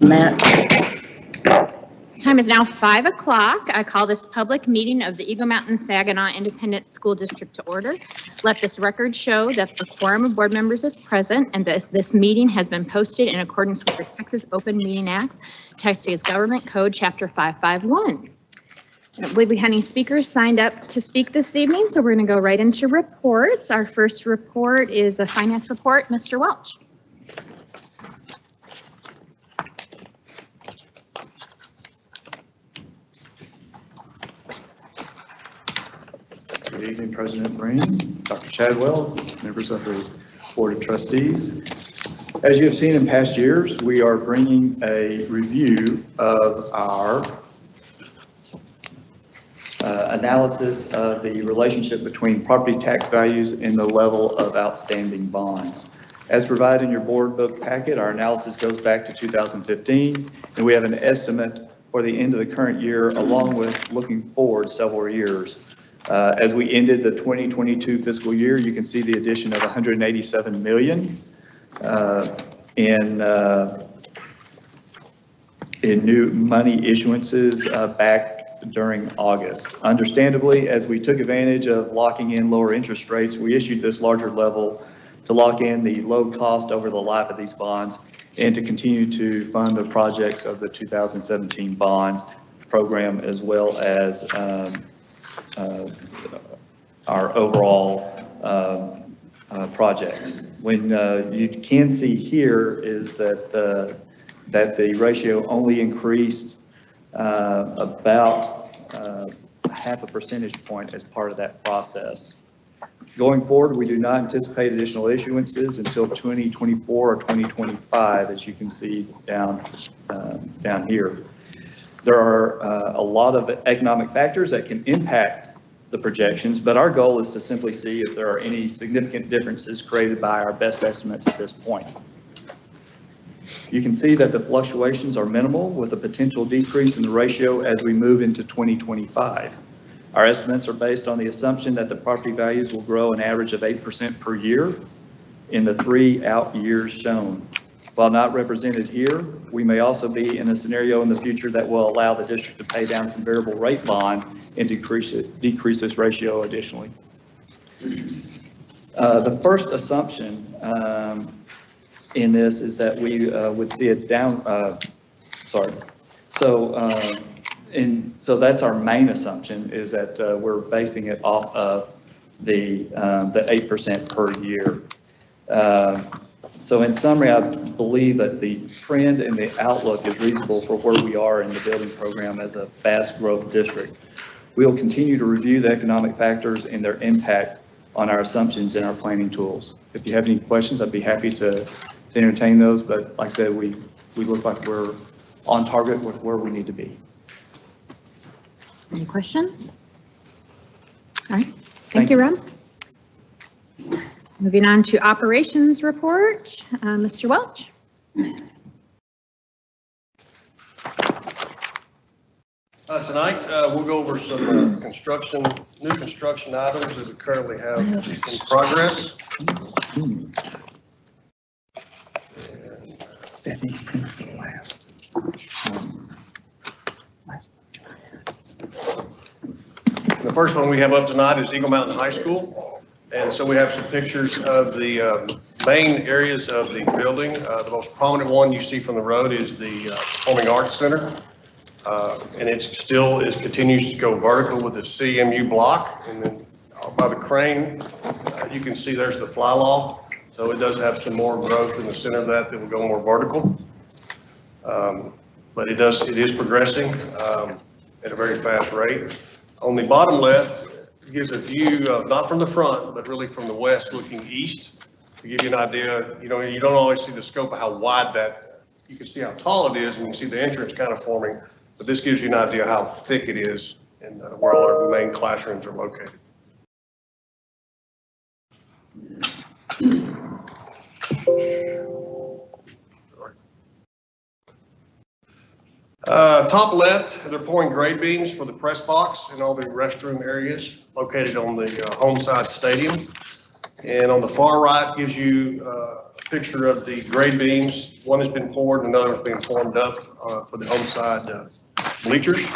Matt. Time is now 5 o'clock. I call this public meeting of the Eagle Mountain Saginaw Independent School District to order. Let this record show that the quorum of board members is present and that this meeting has been posted in accordance with the Texas Open Meeting Act, Texas Government Code, Chapter 551. I don't believe we had any speakers signed up to speak this evening, so we're going to go right into reports. Our first report is a finance report. Mr. Welch. Good evening, President Breen, Dr. Chadwell, members of the Board of Trustees. As you have seen in past years, we are bringing a review of our analysis of the relationship between property tax values and the level of outstanding bonds. As provided in your board book packet, our analysis goes back to 2015, and we have an estimate for the end of the current year, along with looking forward several years. As we ended the 2022 fiscal year, you can see the addition of $187 million in new money issuances back during August. Understandably, as we took advantage of locking in lower interest rates, we issued this larger level to lock in the low cost over the life of these bonds and to continue to fund the projects of the 2017 bond program, as well as our overall projects. When you can see here is that the ratio only increased about half a percentage point as part of that process. Going forward, we do not anticipate additional issuances until 2024 or 2025, as you can see down here. There are a lot of economic factors that can impact the projections, but our goal is to simply see if there are any significant differences created by our best estimates at this point. You can see that the fluctuations are minimal, with a potential decrease in the ratio as we move into 2025. Our estimates are based on the assumption that the property values will grow an average of 8% per year in the 3 out years shown. While not represented here, we may also be in a scenario in the future that will allow the district to pay down some variable rate bond and decrease this ratio additionally. The first assumption in this is that we would see a down, so that's our main assumption, is that we're basing it off of the 8% per year. So in summary, I believe that the trend and the outlook is reasonable for where we are in the building program as a fast growth district. We will continue to review the economic factors and their impact on our assumptions and our planning tools. If you have any questions, I'd be happy to entertain those, but like I said, we look like we're on target with where we need to be. Any questions? All right, thank you, Rob. Moving on to operations report, Mr. Welch. Tonight, we'll go over some new construction items that we currently have in progress. The first one we have up tonight is Eagle Mountain High School. And so we have some pictures of the main areas of the building. The most prominent one you see from the road is the Performing Arts Center. And it still continues to go vertical with the CMU block. And then by the crane, you can see there's the fly loft. So it does have some more growth in the center of that will go more vertical. But it is progressing at a very fast rate. On the bottom left, it gives a view of, not from the front, but really from the west looking east, to give you an idea. You know, you don't always see the scope of how wide that, you can see how tall it is, and you can see the entrance kind of forming, but this gives you an idea how thick it is and where all our main classrooms are located. Top left, they're pouring grade beams for the press box and all the restroom areas located on the home side stadium. And on the far right gives you picture of the grade beams. One has been poured, and another is being formed up for the home side bleachers.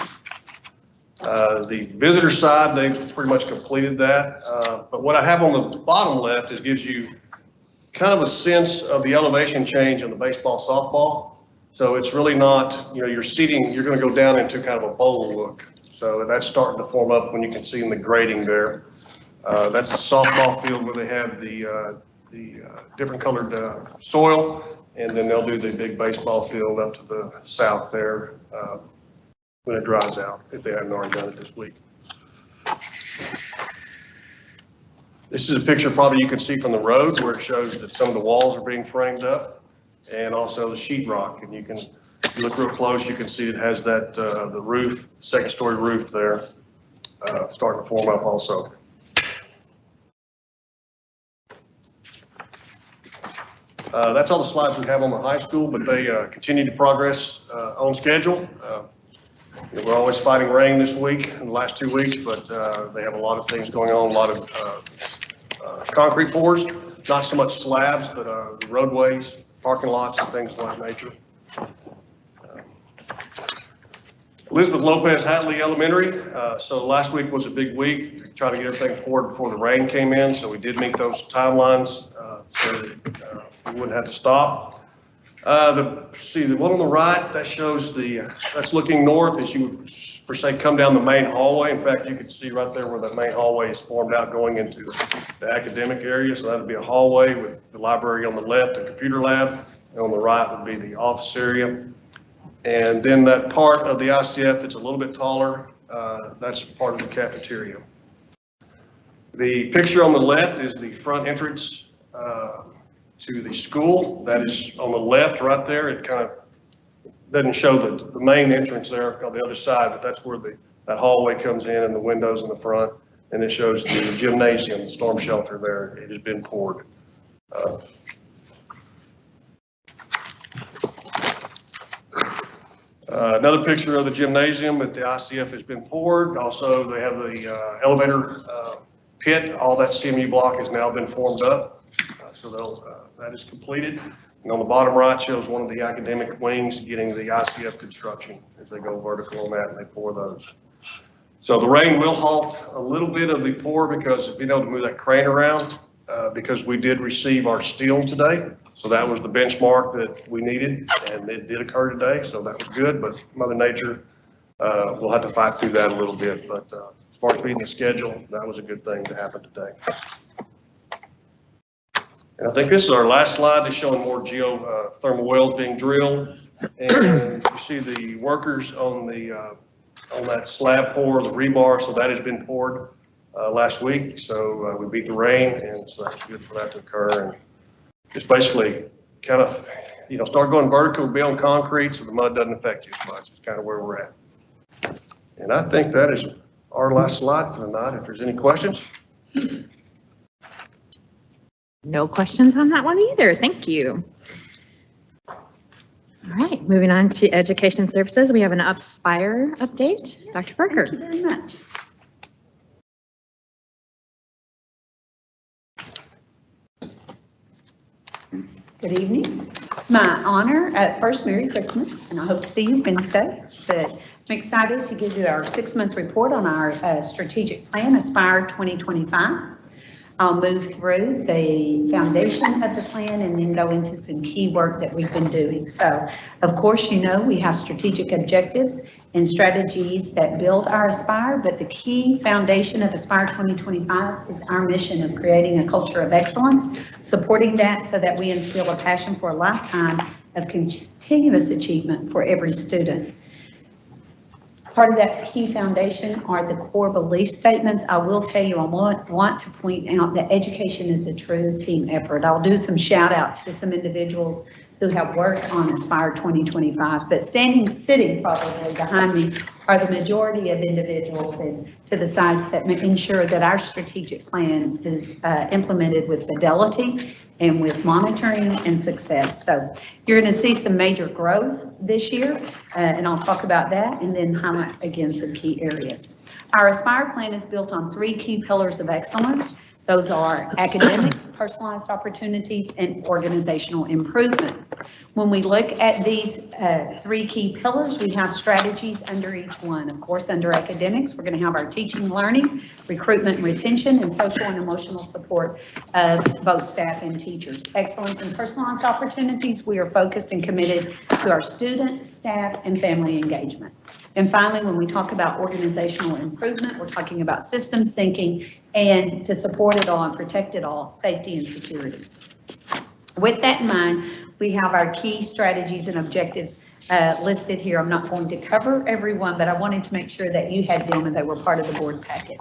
The visitor side, they've pretty much completed that. But what I have on the bottom left is gives you kind of a sense of the elevation change in the baseball, softball. So it's really not, you're seating, you're going to go down into kind of a bowl look. So that's starting to form up when you can see in the grading there. That's the softball field where they have the different colored soil, and then they'll do the big baseball field up to the south there when it dries out, if they haven't already done it this week. This is a picture probably you can see from the road where it shows that some of the walls are being framed up, and also the sheetrock. And if you look real close, you can see it has that the roof, second story roof there, starting to form up also. That's all the slides we have on the high school, but they continue to progress on schedule. We're always fighting rain this week and the last 2 weeks, but they have a lot of things going on, a lot of concrete pours, not so much slabs, but the roadways, parking lots, and things of that nature. Elizabeth Lopez Hatley Elementary. So last week was a big week, trying to get everything poured before the rain came in. So we did meet those timelines so that we wouldn't have to stop. The one on the right, that shows that's looking north as you would, per se, come down the main hallway. In fact, you can see right there where the main hallway is formed out going into the academic area. So that would be a hallway with the library on the left, the computer lab, and on the right would be the office area. And then that part of the ICF that's a little bit taller, that's part of the cafeteria. The picture on the left is the front entrance to the school. That is on the left right there. It kind of doesn't show the main entrance there on the other side, but that's where that hallway comes in and the windows in the front. And it shows the gymnasium, the storm shelter there. It has been poured. Another picture of the gymnasium that the ICF has been poured. Also, they have the elevator pit. All that CMU block has now been formed up. So that is completed. And on the bottom right shows one of the academic wings getting the ICF construction as they go vertical on that and they pour those. So the rain will halt a little bit of the pour because of being able to move that crane around because we did receive our steel today. So that was the benchmark that we needed, and it did occur today, so that was good. But Mother Nature, we'll have to fight through that a little bit. But as far as beating the schedule, that was a good thing to happen today. And I think this is our last slide that's showing more geothermal wells being drilled. And you see the workers on that slab pour, the rebar, so that has been poured last week. So we beat the rain, and so that's good for that to occur. And just basically kind of, start going vertical, be on concrete so the mud doesn't affect you as much. It's kind of where we're at. And I think that is our last slide for the night. If there's any questions. No questions on that one either. Thank you. All right, moving on to Education Services. We have an Upspire update. Dr. Parker. Thank you very much. Good evening. It's my honor. First, Merry Christmas, and I hope to see you Wednesday. But I'm excited to give you our 6-month report on our strategic plan, Aspire 2025. I'll move through the foundation of the plan and then go into some key work that we've been doing. So, of course, we have strategic objectives and strategies that build our Aspire, but the key foundation of Aspire 2025 is our mission of creating a culture of excellence, supporting that so that we instill a passion for a lifetime of continuous achievement for every student. Part of that key foundation are the core belief statements. I will tell you, I want to point out that education is a true team effort. I'll do some shout outs to some individuals who have worked on Aspire 2025, but sitting probably behind me are the majority of individuals and to the sides that ensure that our strategic plan is implemented with fidelity and with monitoring and success. So you're going to see some major growth this year, and I'll talk about that and then highlight again some key areas. Our Aspire plan is built on 3 key pillars of excellence. Those are academics, personalized opportunities, and organizational improvement. When we look at these 3 key pillars, we have strategies under each one. Of course, under academics, we're going to have our teaching and learning, recruitment and retention, and social and emotional support of both staff and teachers. Excellence and personalized opportunities, we are focused and committed to our student, staff, and family engagement. And finally, when we talk about organizational improvement, we're talking about systems thinking and to support it all and protect it all, safety and security. With that in mind, we have our key strategies and objectives listed here. I'm not going to cover everyone, but I wanted to make sure that you had them and they were part of the board packet.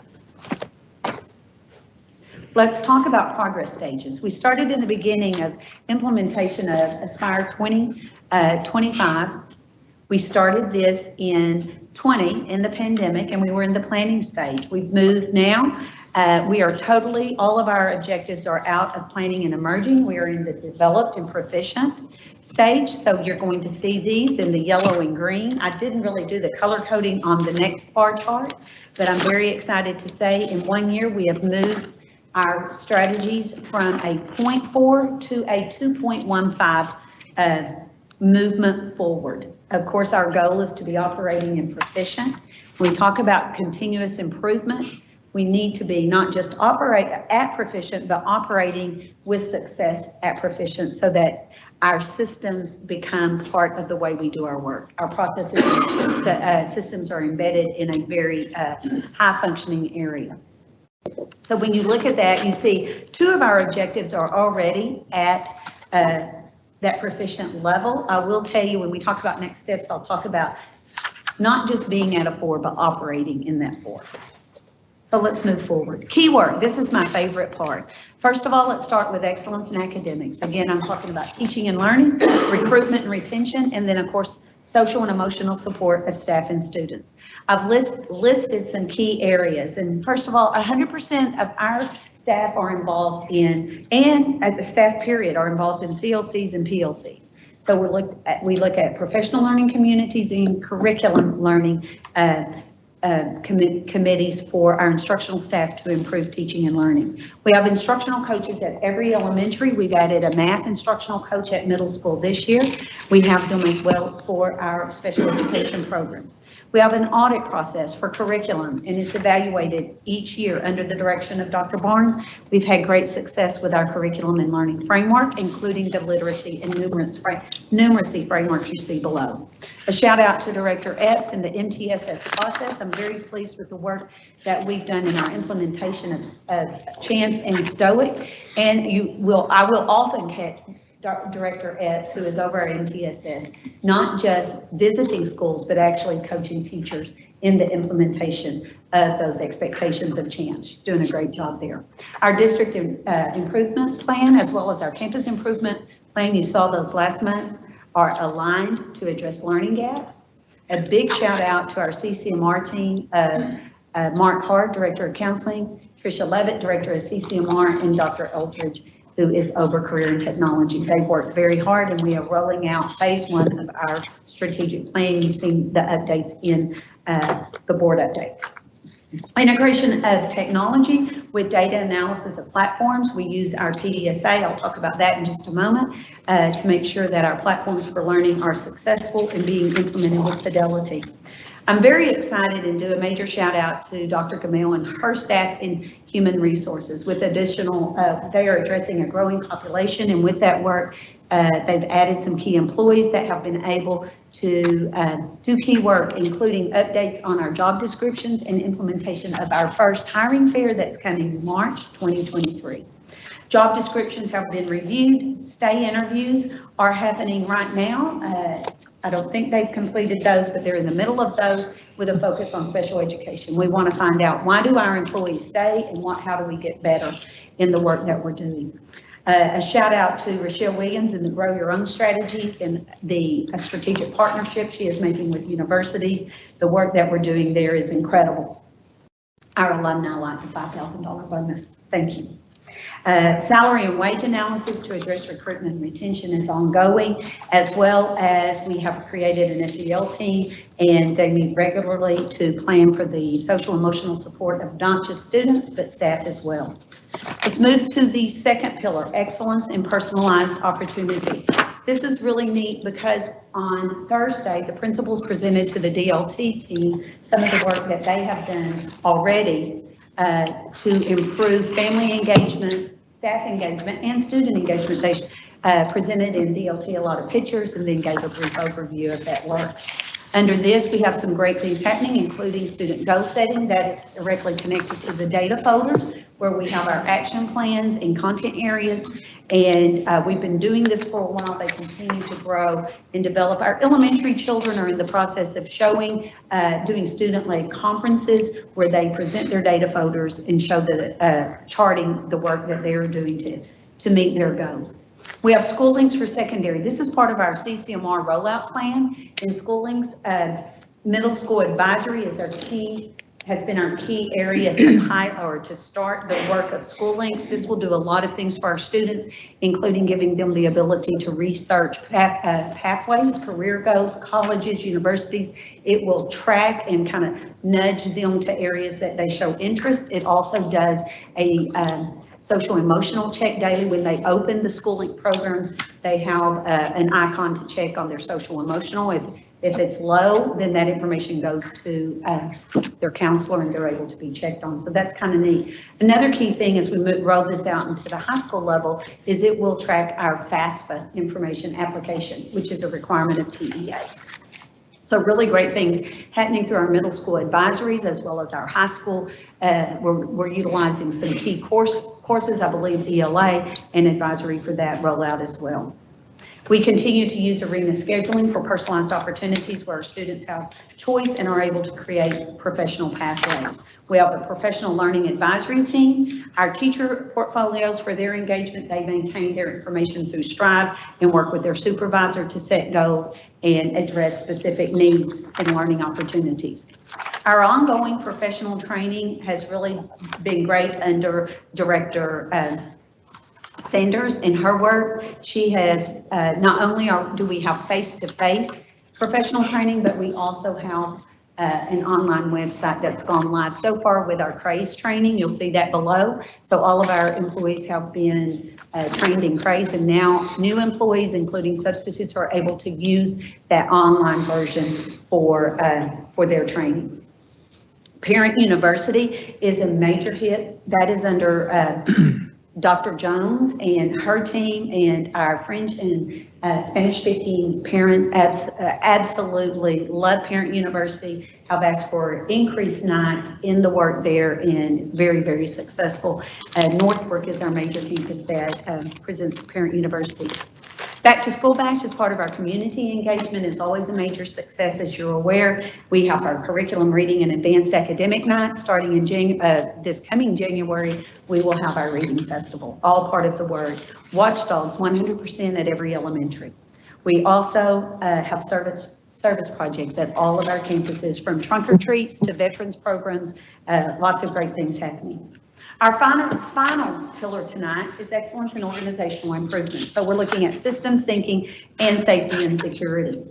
Let's talk about progress stages. We started in the beginning of implementation of Aspire 2025. We started this in 20 in the pandemic, and we were in the planning stage. We've moved now. We are totally, all of our objectives are out of planning and emerging. We are in the developed and proficient stage. So you're going to see these in the yellow and green. I didn't really do the color coding on the next bar chart, but I'm very excited to say in 1 year, we have moved our strategies from a 0.4 to a 2.15 movement forward. Of course, our goal is to be operating and proficient. When we talk about continuous improvement, we need to be not just operate at proficient, but operating with success at proficient so that our systems become part of the way we do our work. Our processes and systems are embedded in a very high functioning area. So when you look at that, you see 2 of our objectives are already at that proficient level. I will tell you when we talk about next steps, I'll talk about not just being at a 4, but operating in that 4. So let's move forward. Keyword, this is my favorite part. First of all, let's start with excellence in academics. Again, I'm talking about teaching and learning, recruitment and retention, and then of course, social and emotional support of staff and students. I've listed some key areas. And first of all, 100% of our staff are involved in, and at the staff period, are involved in CLCs and PLCs. So we look at professional learning communities and curriculum learning committees for our instructional staff to improve teaching and learning. We have instructional coaches at every elementary. We've added a math instructional coach at middle school this year. We have them as well for our special education programs. We have an audit process for curriculum, and it's evaluated each year under the direction of Dr. Barnes. We've had great success with our curriculum and learning framework, including the literacy and numeracy frameworks you see below. A shout out to Director Epps and the MTSS process. I'm very pleased with the work that we've done in our implementation of CHAMPS and STOIC. And I will often catch Director Epps, who is over at MTSS, not just visiting schools, but actually coaching teachers in the implementation of those expectations of CHAMPS. She's doing a great job there. Our district improvement plan, as well as our campus improvement plan, you saw those last month, are aligned to address learning gaps. A big shout out to our CCMR team, Mark Hart, Director of Counseling, Tricia Levitt, Director of CCMR, and Dr. Eldridge, who is over career and technology. They've worked very hard, and we are rolling out phase 1 of our strategic plan. You've seen the updates in the board updates. Integration of technology with data analysis of platforms. We use our PDSA, I'll talk about that in just a moment, to make sure that our platforms for learning are successful and being implemented with fidelity. I'm very excited and do a major shout out to Dr. Gamel and her staff in human resources with additional, they are addressing a growing population, and with that work, they've added some key employees that have been able to do key work, including updates on our job descriptions and implementation of our first hiring fair that's coming in March 2023. Job descriptions have been reviewed. Stay interviews are happening right now. I don't think they've completed those, but they're in the middle of those with a focus on special education. We want to find out, why do our employees stay, and how do we get better in the work that we're doing. A shout out to Rochelle Williams and the Grow Your Own Strategies and the strategic partnership she is making with universities. The work that we're doing there is incredible. Our alumni like the $5,000 bonus. Thank you. Salary and wage analysis to address recruitment and retention is ongoing, as well as we have created an SEL team, and they meet regularly to plan for the social emotional support of not just students, but staff as well. Let's move to the second pillar, excellence in personalized opportunities. This is really neat because on Thursday, the principals presented to the DLT team some of the work that they have done already to improve family engagement, staff engagement, and student engagement. They presented in DLT a lot of pictures and then gave a brief overview of that work. Under this, we have some great things happening, including student goal setting that is directly connected to the data folders, where we have our action plans and content areas. And we've been doing this for a while. They continue to grow and develop. Our elementary children are in the process of showing, doing student-led conferences where they present their data folders and show the charting the work that they're doing to meet their goals. We have school links for secondary. This is part of our CCMR rollout plan. In school links, middle school advisory is has been our key area to start the work of school links. This will do a lot of things for our students, including giving them the ability to research pathways, career goals, colleges, universities. It will track and kind of nudge them to areas that they show interest. It also does a social emotional check daily. When they open the school link program, they have an icon to check on their social emotional. If it's low, then that information goes to their counselor and they're able to be checked on. So that's kind of neat. Another key thing as we roll this out into the high school level is it will track our FAFSA information application, which is a requirement of TEA. So really great things happening through our middle school advisories as well as our high school. We're utilizing some key courses, I believe ELA and advisory for that rollout as well. We continue to use arena scheduling for personalized opportunities where our students have choice and are able to create professional pathways. We have a professional learning advisory team. Our teacher portfolios for their engagement, they maintain their information through Strive and work with their supervisor to set goals and address specific needs and learning opportunities. Our ongoing professional training has really been great under Director Sanders in her work. She has, not only do we have face-to-face professional training, but we also have an online website that's gone live so far with our CRAZE training. You'll see that below. So all of our employees have been trained in CRAZE, and now new employees, including substitutes, are able to use that online version for their training. Parent University is a major hit. That is under Dr. Jones and her team, and our French and Spanish-speaking parents absolutely love Parent University, have asked for increased nights in the work there, and it's very, very successful. Northbrook is our major campus that presents Parent University. Back to School Bash is part of our community engagement. It's always a major success, as you're aware. We have our curriculum reading and advanced academic night starting in this coming January. We will have our reading festival, all part of the word. Watchdogs, 100% at every elementary. We also have service projects at all of our campuses, from trunk or treats to veterans programs, lots of great things happening. Our final pillar tonight is excellence in organizational improvement. So we're looking at systems thinking and safety and security.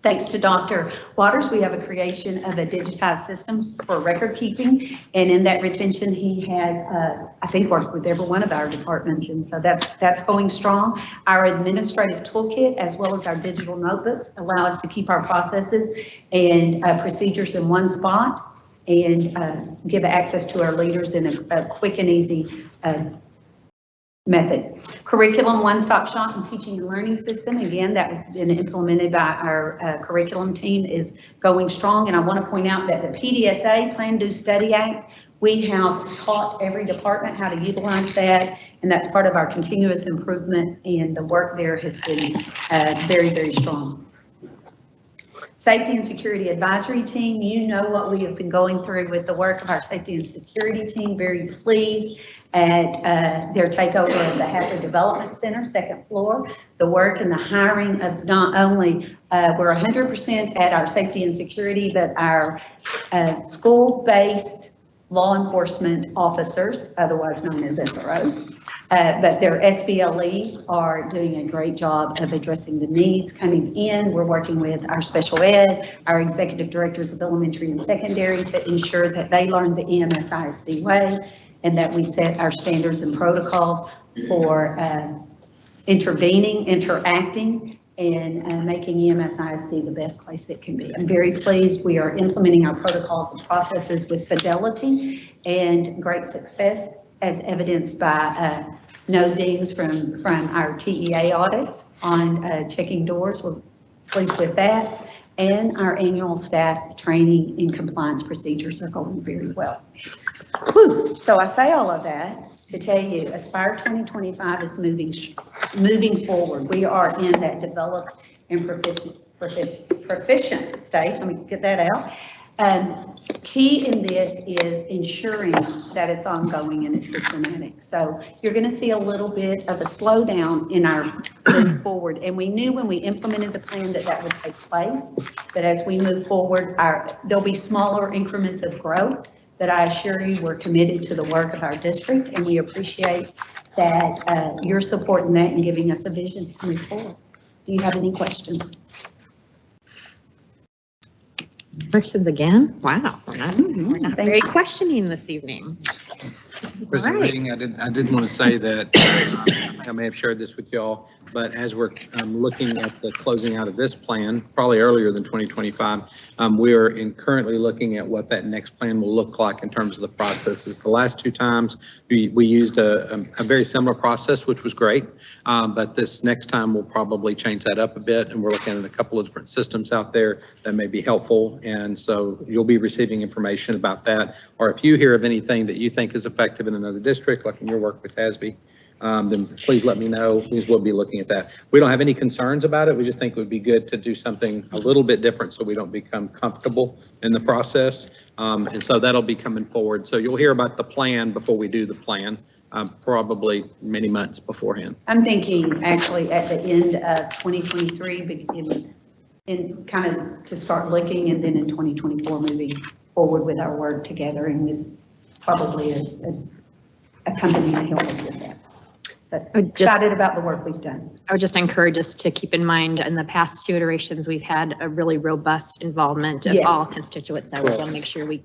Thanks to Dr. Waters, we have a creation of a digitized systems for record keeping. And in that retention, he has, I think, worked with every one of our departments. And so that's going strong. Our administrative toolkit, as well as our digital notebooks, allow us to keep our processes and procedures in one spot, and give access to our leaders in a quick and easy method. Curriculum one-stop shop and teaching and learning system. Again, that was been implemented by our curriculum team, is going strong. And I want to point out that the PDSA, Plan, Do, Study Act, we have taught every department how to utilize that. And that's part of our continuous improvement, and the work there has been very, very strong. Safety and Security Advisory Team, you know what we have been going through with the work of our Safety and Security Team. Very pleased at their takeover of the Hadley Development Center, second floor. The work and the hiring of not only, we're 100% at our Safety and Security, but our school-based law enforcement officers, otherwise known as SROs, but their SBLEs are doing a great job of addressing the needs coming in. We're working with our special ed, our executive directors of elementary and secondary to ensure that they learn the EMSISD way. and that we set our standards and protocols for intervening, interacting, and making EMSISD the best place it can be. I'm very pleased we are implementing our protocols and processes with fidelity and great success, as evidenced by no dings from our TEA audits on checking doors. We're pleased with that. And our annual staff training and compliance procedures are going very well. Whew. So I say all of that to tell you, Aspire 2025 is moving forward. We are in that developed and proficient stage. Let me get that out. Key in this is ensuring that it's ongoing and it's systematic. So you're going to see a little bit of a slowdown in our move forward. And we knew when we implemented the plan that would take place, that as we move forward, there'll be smaller increments of growth. But I assure you, we're committed to the work of our district, and we appreciate that your support in that and giving us a vision to move forward. Do you have any questions? Questions again? Wow, we're not Thank very you. questioning this evening. President All right. Reading, I did want to say that I may have shared this with y'all, but as we're looking at the closing out of this plan, probably earlier than 2025, we are currently looking at what that next plan will look like in terms of the processes. The last two times we used a very similar process, which was great, but this next time we'll probably change that up a bit, and we're looking at a couple of different systems out there that may be helpful, and so you'll be receiving information about that. Or if you hear of anything that you think is effective in another district, like in your work with ASBE, then please let me know, because we'll be looking at that. We don't have any concerns about it. We just think it would be good to do something a little bit different so we don't become comfortable in the process. And so that'll be coming forward. So you'll hear about the plan before we do the plan, probably many months beforehand. I'm thinking actually at the end of 2023, in kind of to start looking, and then in 2024 moving forward with our work together, and with probably a company to help us with that. But excited about the work we've done. I would just encourage us to keep in mind, in the past two iterations, we've had a really robust involvement of Yes. all constituents. So we want to make sure we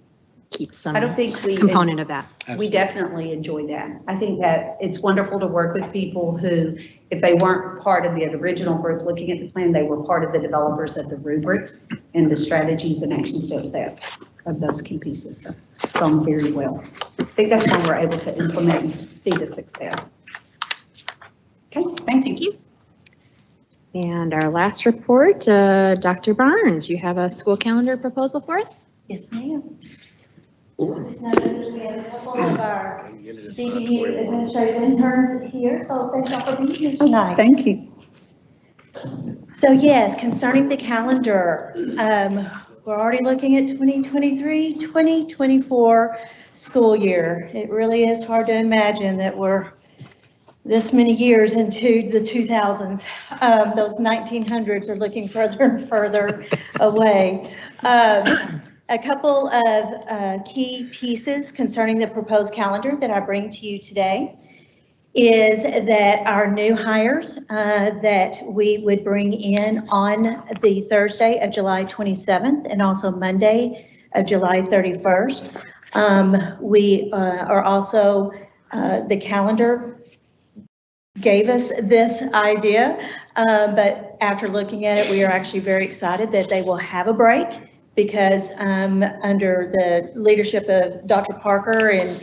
keep some I don't think we component of that. We definitely enjoy that. I think that it's wonderful to work with people who, if they weren't part of the original group looking at the plan, they were part of the developers of the rubrics and the strategies and action steps of those key pieces. So it's gone very well. I think that's why we're able to implement and see the success. Okay, thank you. And our last report, Dr. Barnes, you have a school calendar proposal for us? Yes, ma'am. Just noticed we have a couple of our DBE administrative interns here, so thank y'all for being here tonight. Thank you. So yes, concerning the calendar, we're already looking at 2023, 2024 school year. It really is hard to imagine that we're this many years into the 2000s. Those 1900s are looking further and further away. A couple of key pieces concerning the proposed calendar that I bring to you today is that our new hires that we would bring in on the Thursday of July 27th and also Monday of July 31st. We are also, the calendar gave us this idea, but after looking at it, we are actually very excited that they will have a break, because under the leadership of Dr. Parker and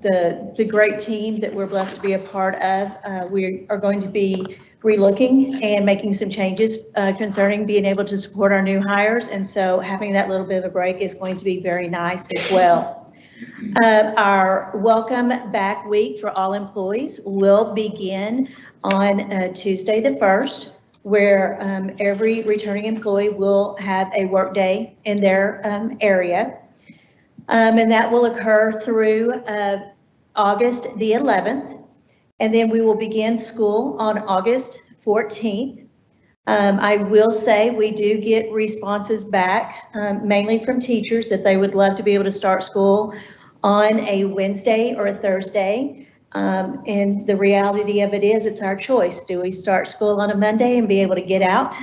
the great team that we're blessed to be a part of, we are going to be relooking and making some changes concerning being able to support our new hires. And so having that little bit of a break is going to be very nice as well. Our welcome back week for all employees will begin on Tuesday the 1st, where every returning employee will have a work day in their area. And that will occur through August the 11th. And then we will begin school on August 14th. I will say we do get responses back, mainly from teachers, that they would love to be able to start school on a Wednesday or a Thursday. And the reality of it is, it's our choice. Do we start school on a Monday and be able to get out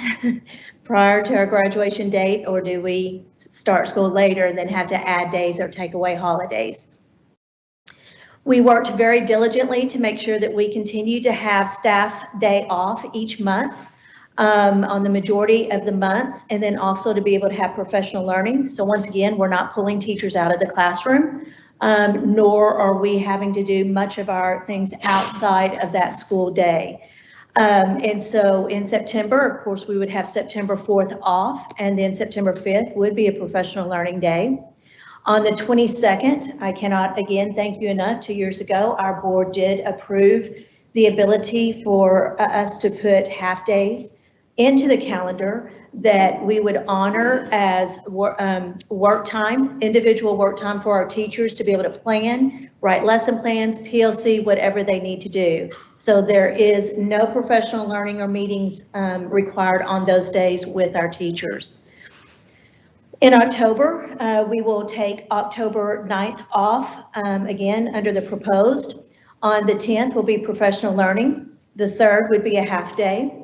prior to our graduation date, or do we start school later and then have to add days or take away holidays? We worked very diligently to make sure that we continue to have staff day off each month on the majority of the months, and then also to be able to have professional learning. So once again, we're not pulling teachers out of the classroom, nor are we having to do much of our things outside of that school day. And so in September, of course, we would have September 4th off, and then September 5th would be a professional learning day. On the 22nd, I cannot again thank you enough. 2 years ago, our board did approve the ability for us to put half days into the calendar that we would honor as work time, individual work time for our teachers to be able to plan, write lesson plans, PLC, whatever they need to do. So there is no professional learning or meetings required on those days with our teachers. In October, we will take October 9th off, again, under the proposed. On the 10th will be professional learning. The 3rd would be a half day.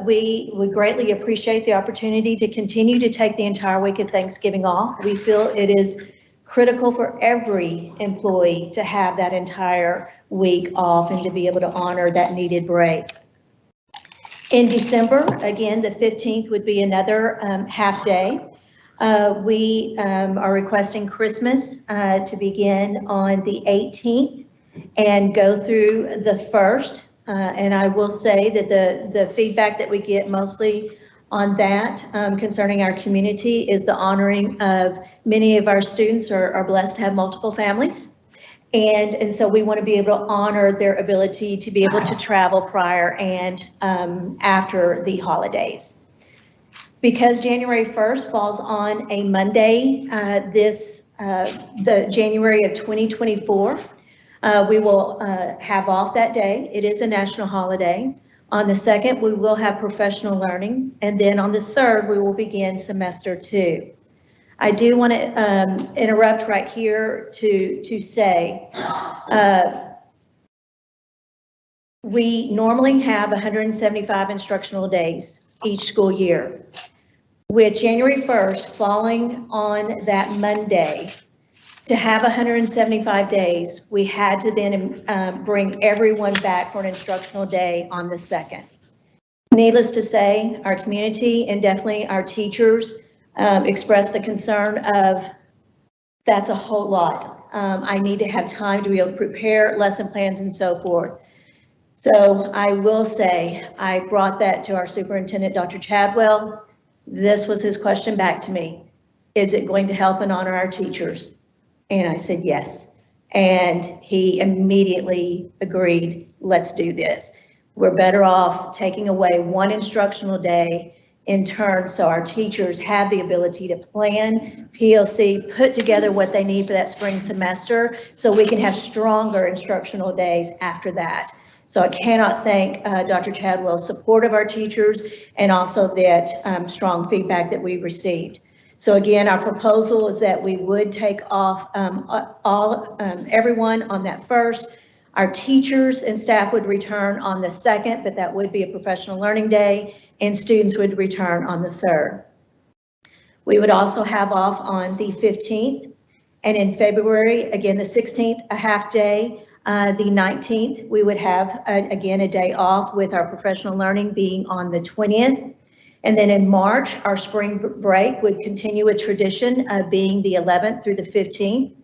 We would greatly appreciate the opportunity to continue to take the entire week of Thanksgiving off. We feel it is critical for every employee to have that entire week off and to be able to honor that needed break. In December, again, the 15th would be another half day. We are requesting Christmas to begin on the 18th and go through the 1st. And I will say that the feedback that we get mostly on that concerning our community is the honoring of many of our students are blessed to have multiple families. And so we want to be able to honor their ability to be able to travel prior and after the holidays. Because January 1st falls on a Monday, the January of 2024, we will have off that day. It is a national holiday. On the 2nd, we will have professional learning. And then on the 3rd, we will begin semester 2. I do want to interrupt right here to say, we normally have 175 instructional days each school year. With January 1st falling on that Monday, to have 175 days, we had to then bring everyone back for an instructional day on the 2nd. Needless to say, our community and definitely our teachers expressed the concern of, that's a whole lot. I need to have time to be able to prepare lesson plans and so forth. So I will say, I brought that to our superintendent, Dr. Chadwell. This was his question back to me. Is it going to help and honor our teachers? And I said, yes. And he immediately agreed, let's do this. We're better off taking away one instructional day in turn so our teachers have the ability to plan, PLC, put together what they need for that spring semester so we can have stronger instructional days after that. So I cannot thank Dr. Chadwell's support of our teachers and also that strong feedback that we received. So again, our proposal is that we would take off everyone on that 1st. Our teachers and staff would return on the 2nd, but that would be a professional learning day, and students would return on the 3rd. We would also have off on the 15th, and in February, again, the 16th, a half day. The 19th, we would have, again, a day off with our professional learning being on the 20th. And then in March, our spring break would continue a tradition of being the 11th through the 15th.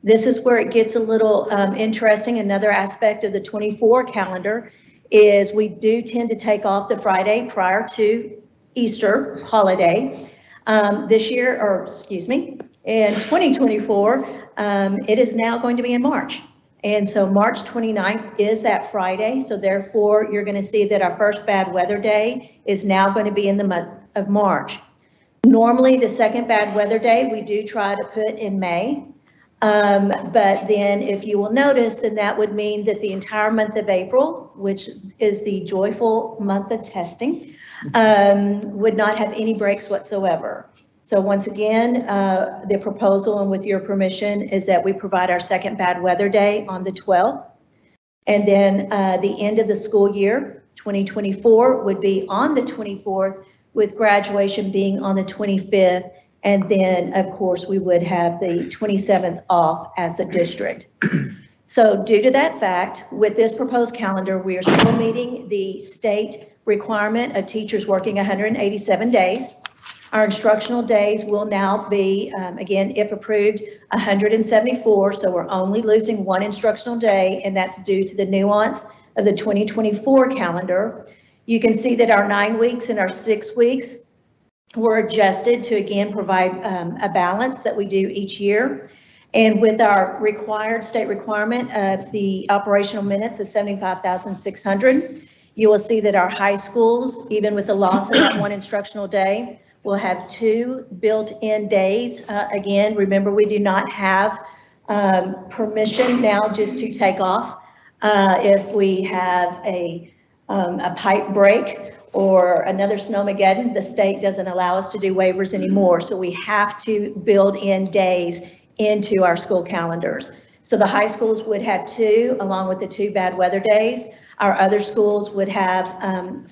This is where it gets a little interesting. Another aspect of the 24 calendar is we do tend to take off the Friday prior to Easter holiday. This year, or excuse me, in 2024, it is now going to be in March. And so March 29th is that Friday. So therefore, you're going to see that our first bad weather day is now going to be in the month of March. Normally, the second bad weather day, we do try to put in May. But then if you will notice, then that would mean that the entire month of April, which is the joyful month of testing, would not have any breaks whatsoever. So once again, the proposal, and with your permission, is that we provide our second bad weather day on the 12th. And then the end of the school year, 2024, would be on the 24th, with graduation being on the 25th. And then, of course, we would have the 27th off as the district. So due to that fact, with this proposed calendar, we are still meeting the state requirement of teachers working 187 days. Our instructional days will now be, again, if approved, 174. So we're only losing one instructional day, and that's due to the nuance of the 2024 calendar. You can see that our 9 weeks and our 6 weeks were adjusted to, again, provide a balance that we do each year. And with our required state requirement of the operational minutes of 75,600, you will see that our high schools, even with the loss of that one instructional day, will have 2 built-in days. Again, remember, we do not have permission now just to take off. If we have a pipe break or another snowmageddon, the state doesn't allow us to do waivers anymore. So we have to build in days into our school calendars. So the high schools would have 2, along with the 2 bad weather days. Our other schools would have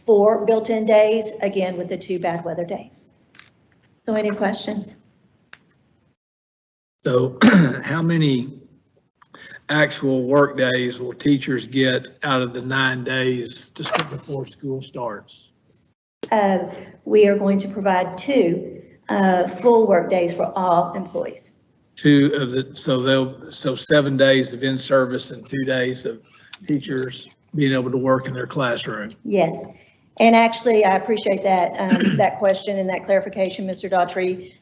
4 built-in days, again, with the 2 bad weather days. So any questions? So how many actual work days will teachers get out of the 9 days just before school starts? We are going to provide 2 full work days for all employees. 2 of the, so 7 days of in-service and 2 days of teachers being able to work in their classroom. Yes, and actually, I appreciate that that question and that clarification, Mr. Daughtry.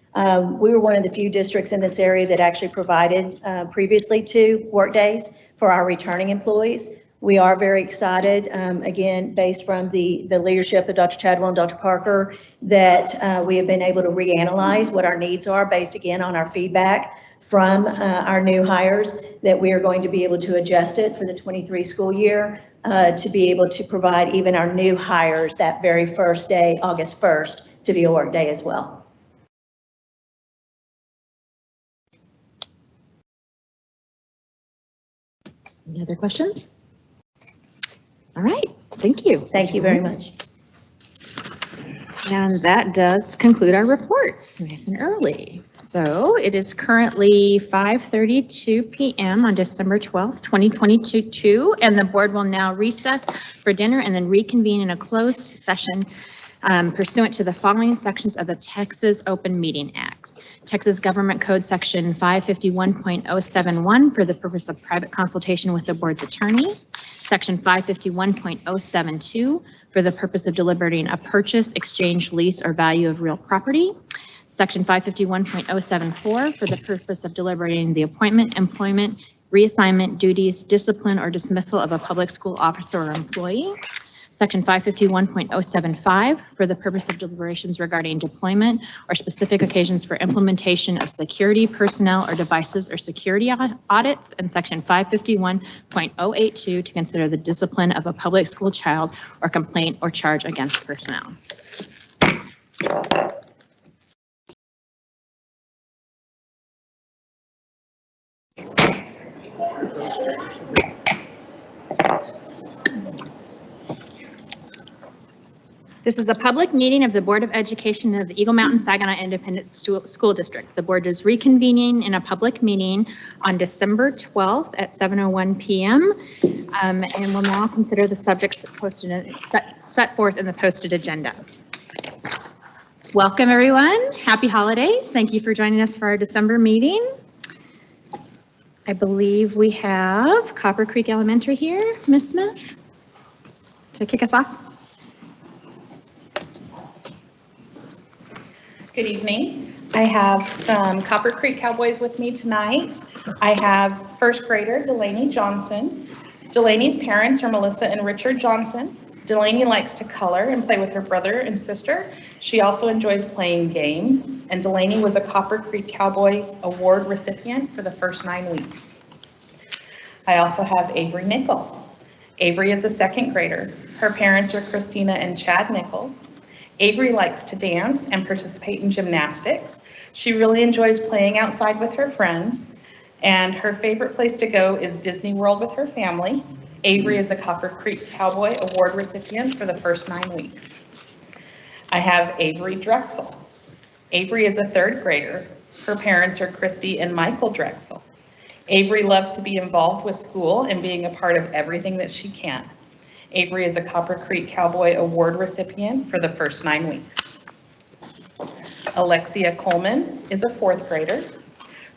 We were one of the few districts in this area that actually provided previously 2 work days for our returning employees. We are very excited, again, based from the leadership of Dr. Chadwell and Dr. Parker, that we have been able to reanalyze what our needs are based, again, on our feedback from our new hires, that we are going to be able to adjust it for the 23 school year to be able to provide even our new hires that very first day, August 1st, to be a work day as well. Any other questions? All right, thank you. Thank you very much. And that does conclude our reports, nice and early. So it is currently 5:32 p.m. on December 12th, 2022, and the board will now recess for dinner and then reconvene in a closed session pursuant to the following sections of the Texas Open Meeting Act. Texas Government Code Section 551.071 for the purpose of private consultation with the board's attorney. Section 551.072 for the purpose of deliberating a purchase, exchange, lease, or value of real property. Section 551.074 for the purpose of deliberating the appointment, employment, reassignment, duties, discipline, or dismissal of a public school officer or employee. Section 551.075 for the purpose of deliberations regarding deployment or specific occasions for implementation of security personnel or devices or security audits, and Section 551.082 to consider the discipline of a public school child or complaint or charge against personnel. This is a public meeting of the Board of Education of the Eagle Mountain Saginaw Independent School District. The board is reconvening in a public meeting on December 12th at 7:01 p.m. And will now consider the subjects posted set forth in the posted agenda. Welcome, everyone. Happy holidays. Thank you for joining us for our December meeting. I believe we have Copper Creek Elementary here. Ms. Smith, to kick us off. Good evening. I have some Copper Creek Cowboys with me tonight. I have first grader Delaney Johnson. Delaney's parents are Melissa and Richard Johnson. Delaney likes to color and play with her brother and sister. She also enjoys playing games, and Delaney was a Copper Creek Cowboy Award recipient for the first 9 weeks. I also have Avery Nickel. Avery is a second grader. Her parents are Christina and Chad Nickel. Avery likes to dance and participate in gymnastics. She really enjoys playing outside with her friends, and her favorite place to go is Disney World with her family. Avery is a Copper Creek Cowboy Award recipient for the first 9 weeks. I have Avery Drexel. Avery is a third grader. Her parents are Christy and Michael Drexel. Avery loves to be involved with school and being a part of everything that she can. Avery is a Copper Creek Cowboy Award recipient for the first 9 weeks. Alexia Coleman is a 4th grader.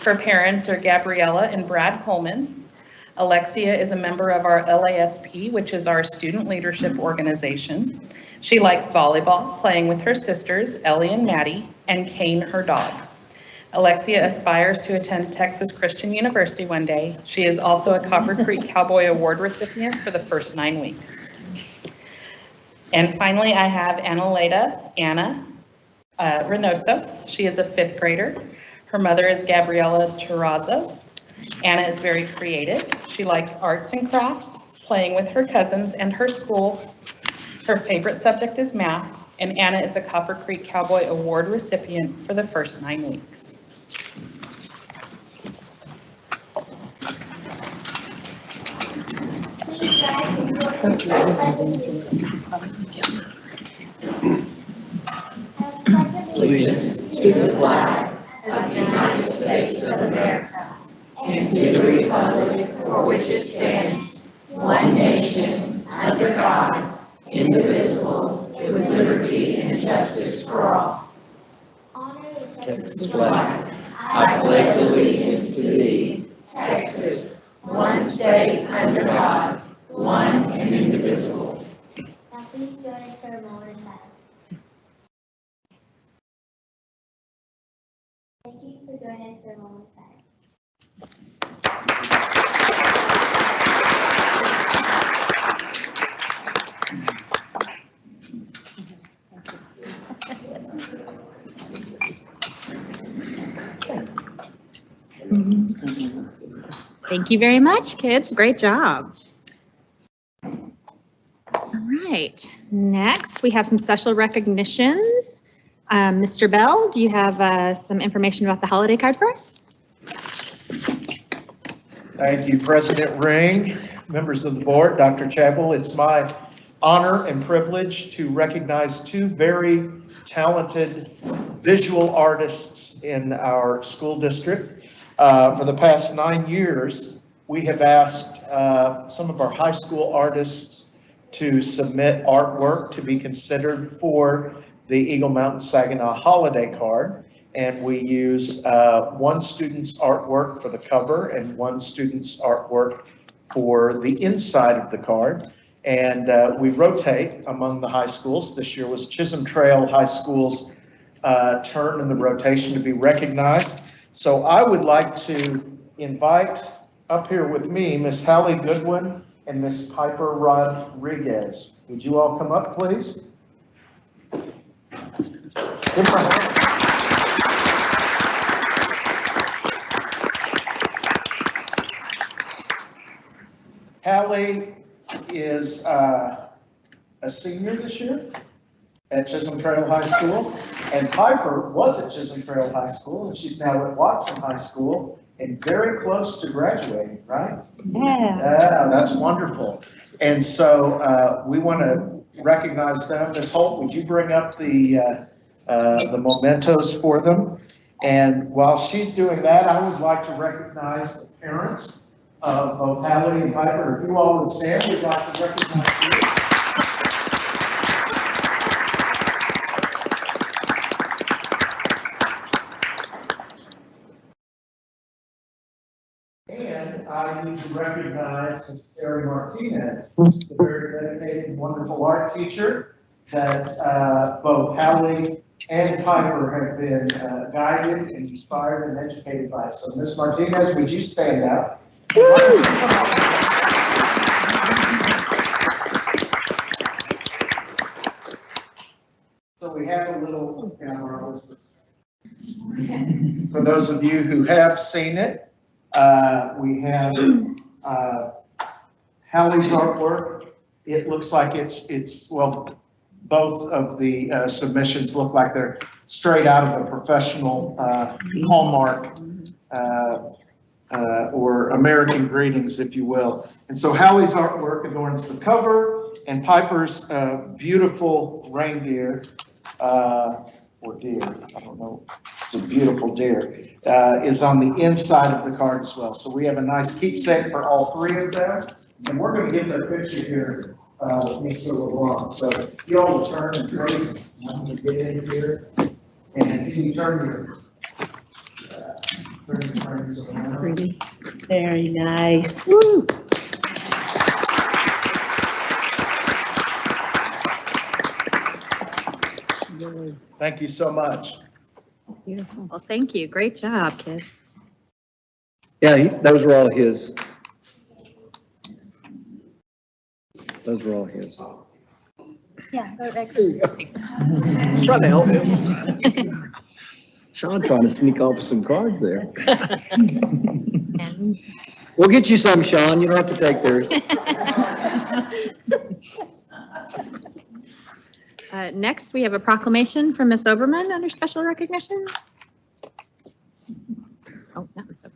Her parents are Gabriella and Brad Coleman. Alexia is a member of our LASP, which is our student leadership organization. She likes volleyball, playing with her sisters, Ellie and Maddie, and Kane, her dog. Alexia aspires to attend Texas Christian University one day. She is also a Copper Creek Cowboy Award recipient for the first 9 weeks. And finally, I have Anna Reynoso. She is a 5th grader. Her mother is Gabriela Terrazas. Anna is very creative. She likes arts and crafts, playing with her cousins and her school. Her favorite subject is math, and Anna is a Copper Creek Cowboy Award recipient for the first 9 weeks. Allegiance to the flag of the United States of America and to the republic for which it stands, one nation, under God, indivisible, with liberty and justice for all. Honor the Texas flag. I pledge allegiance to thee, Texas, one state under God, one and indivisible. Now please join us for a moment of silence. Thank you for joining us for a moment of silence. Thank you very much, kids. Great job. All right, next we have some special recognitions. Mr. Bell, do you have some information about the holiday card for us? Thank you, President Ring, members of the board, Dr. Chapel. It's my honor and privilege to recognize 2 very talented visual artists in our school district. For the past 9 years, we have asked some of our high school artists to submit artwork to be considered for the Eagle Mountain Saginaw holiday card. And we use one student's artwork for the cover and one student's artwork for the inside of the card. And we rotate among the high schools. This year was Chisholm Trail High School's turn in the rotation to be recognized. So I would like to invite up here with me Miss Hallie Goodwin and Miss Piper Rodriguez. Would you all come up, please? Give her a hand. Hallie is a senior this year at Chisholm Trail High School, and Piper was at Chisholm Trail High School, and she's now at Watson High School and very close to graduating, right? Yeah, that's wonderful. And so we want to recognize them. Ms. Holt, would you bring up the mementos for them? And while she's doing that, I would like to recognize the parents of both Hallie and Piper. If you all would stand, we'd like to recognize you. And I need to recognize Ms. Terry Martinez, the very dedicated and wonderful art teacher that both Hallie and Piper have been guided and inspired and educated by. So Ms. Martinez, would you stand up? So we have a little camera. For those of you who have seen it, we have Hallie's artwork. It looks like it's well, both of the submissions look like they're straight out of a professional Hallmark or American Greetings, if you will. And so Hallie's artwork adorns the cover, and Piper's beautiful reindeer, or deer, I don't know, it's a beautiful deer, is on the inside of the card as well. So we have a nice keepsake for all three of them. And we're going to get their picture here, Mr. LeBlanc. So you all will turn and face. I'm going to get in here. And if you turn your frames around. Very nice. Thank you so much. Beautiful. Well, thank you. Great job, kids. Yeah, those were all his. Those were all his. Yeah, excellent. Trying to help him. Sean trying to sneak off some cards there. And We'll get you some, Sean. You don't have to take theirs. Next, we have a proclamation from Ms. Oberman under special recognition. Oh, not Ms. Oberman.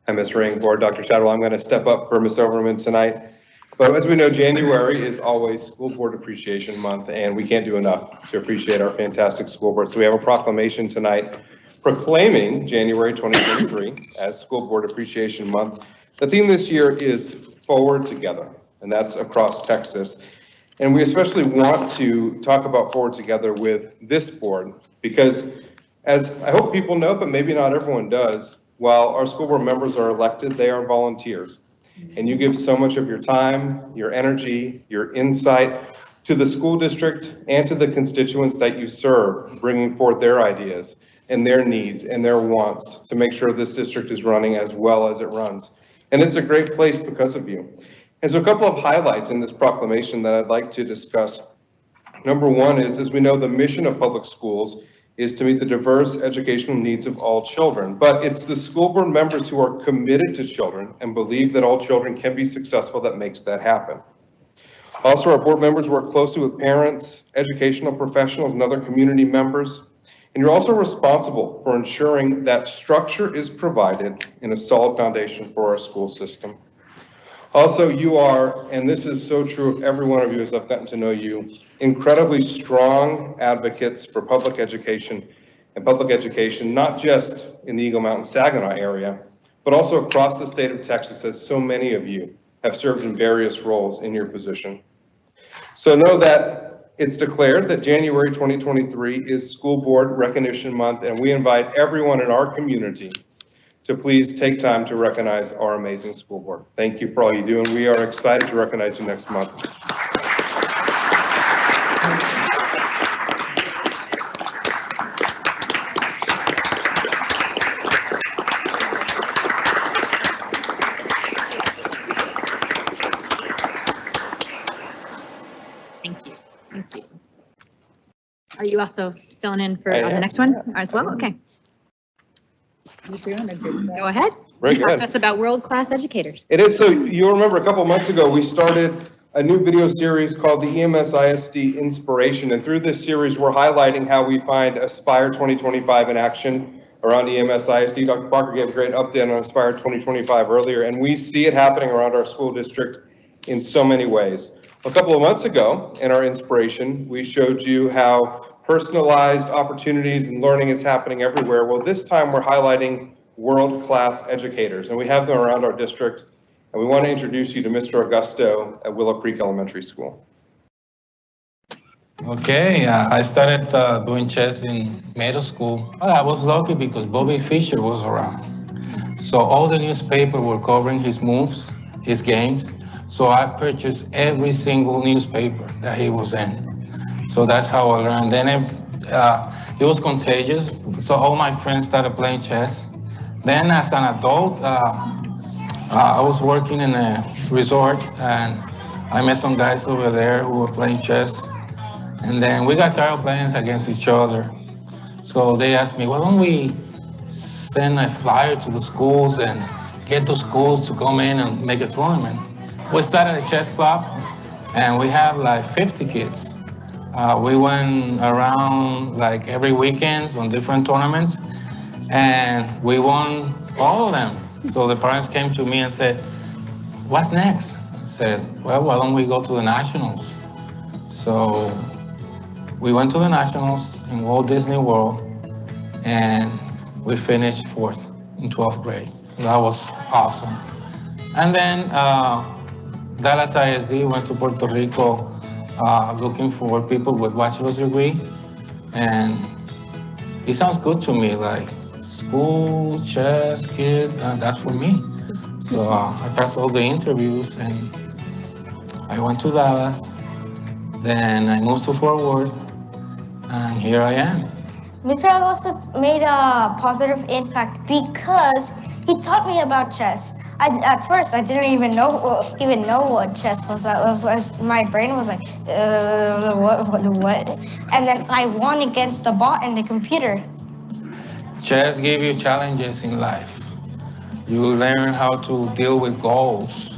Hi, Ms. Ring, Board, Dr. Shadwell. I'm going to step up for Ms. Overman tonight. But as we know, January is always School Board Appreciation Month, and we can't do enough to appreciate our fantastic school board. So we have a proclamation tonight proclaiming January 2023 as School Board Appreciation Month. The theme this year is Forward Together, and that's across Texas. And we especially want to talk about Forward Together with this board because, as I hope people know, but maybe not everyone does, while our school board members are elected, they are volunteers. And you give so much of your time, your energy, your insight to the school district and to the constituents that you serve, bringing forth their ideas and their needs and their wants to make sure this district is running as well as it runs. And it's a great place because of you. And so a couple of highlights in this proclamation that I'd like to discuss. Number one is, as we know, the mission of public schools is to meet the diverse educational needs of all children. But it's the school board members who are committed to children and believe that all children can be successful that makes that happen. Also, our board members work closely with parents, educational professionals, and other community members. And you're also responsible for ensuring that structure is provided in a solid foundation for our school system. Also, you are, and this is so true of every one of you as I've gotten to know you, incredibly strong advocates for public education and public education, not just in the Eagle Mountain Saginaw area, but also across the state of Texas, as so many of you have served in various roles in your position. So know that it's declared that January 2023 is School Board Recognition Month, and we invite everyone in our community to please take time to recognize our amazing school board. Thank you for all you do, and we are excited to recognize you next month. Thank you. Thank you. Are you also filling in for I on the am. next one as well? Okay. Go ahead. Very Talk good. to us about world-class educators. It is. So you'll remember a couple months ago, we started a new video series called the EMS ISD Inspiration. And through this series, we're highlighting how we find Aspire 2025 in action around EMS ISD. Dr. Parker gave a great update on Aspire 2025 earlier, and we see it happening around our school district in so many ways. A couple of months ago in our Inspiration, we showed you how personalized opportunities and learning is happening everywhere. Well, this time we're highlighting world-class educators, and we have them around our district. And we want to introduce you to Mr. Augusto at Willow Creek Elementary School. Okay, I started doing chess in middle school. Well, I was lucky because Bobby Fischer was around. So all the newspapers were covering his moves, his games. So I purchased every single newspaper that he was in. So that's how I learned. Then it was contagious. So all my friends started playing chess. Then as an adult, I was working in a resort and I met some guys over there who were playing chess. And then we got tired of playing against each other. So they asked me, why don't we send a flyer to the schools and get the schools to come in and make a tournament? We started a chess club and we have like 50 kids. We went around like every weekend on different tournaments and we won all of them. So the parents came to me and said, what's next? I said, well, why don't we go to the nationals? So we went to the nationals in Walt Disney World and we finished 4th in 12th grade. That was awesome. And then Dallas ISD went to Puerto Rico looking for people with bachelor's degree, and it sounds good to me, like school, chess, kid, that's for me. So I passed all the interviews and I went to Dallas, then I moved to Fort Worth, and here I am. Mr. Agosto made a positive impact because he taught me about chess. At first, I didn't even know what chess was. My brain was like, what? And then I won against the bot and the computer. Chess gives you challenges in life. You learn how to deal with goals.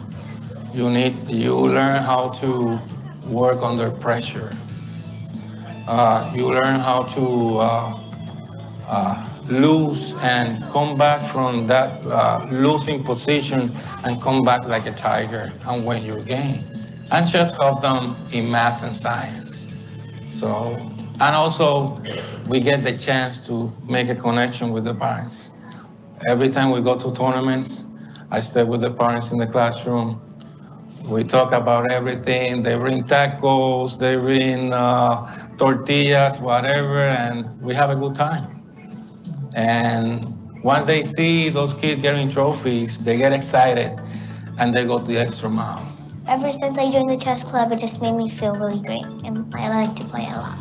You learn how to work under pressure. You learn how to lose and come back from that losing position and come back like a tiger and win your game. And chefs help them in math and science. So, and also we get the chance to make a connection with the parents. Every time we go to tournaments, I stay with the parents in the classroom. We talk about everything. They bring tacos, they bring tortillas, whatever, and we have a good time. And once they see those kids getting trophies, they get excited and they go the extra mile. Ever since I joined the chess club, it just made me feel really great, and I like to play a lot.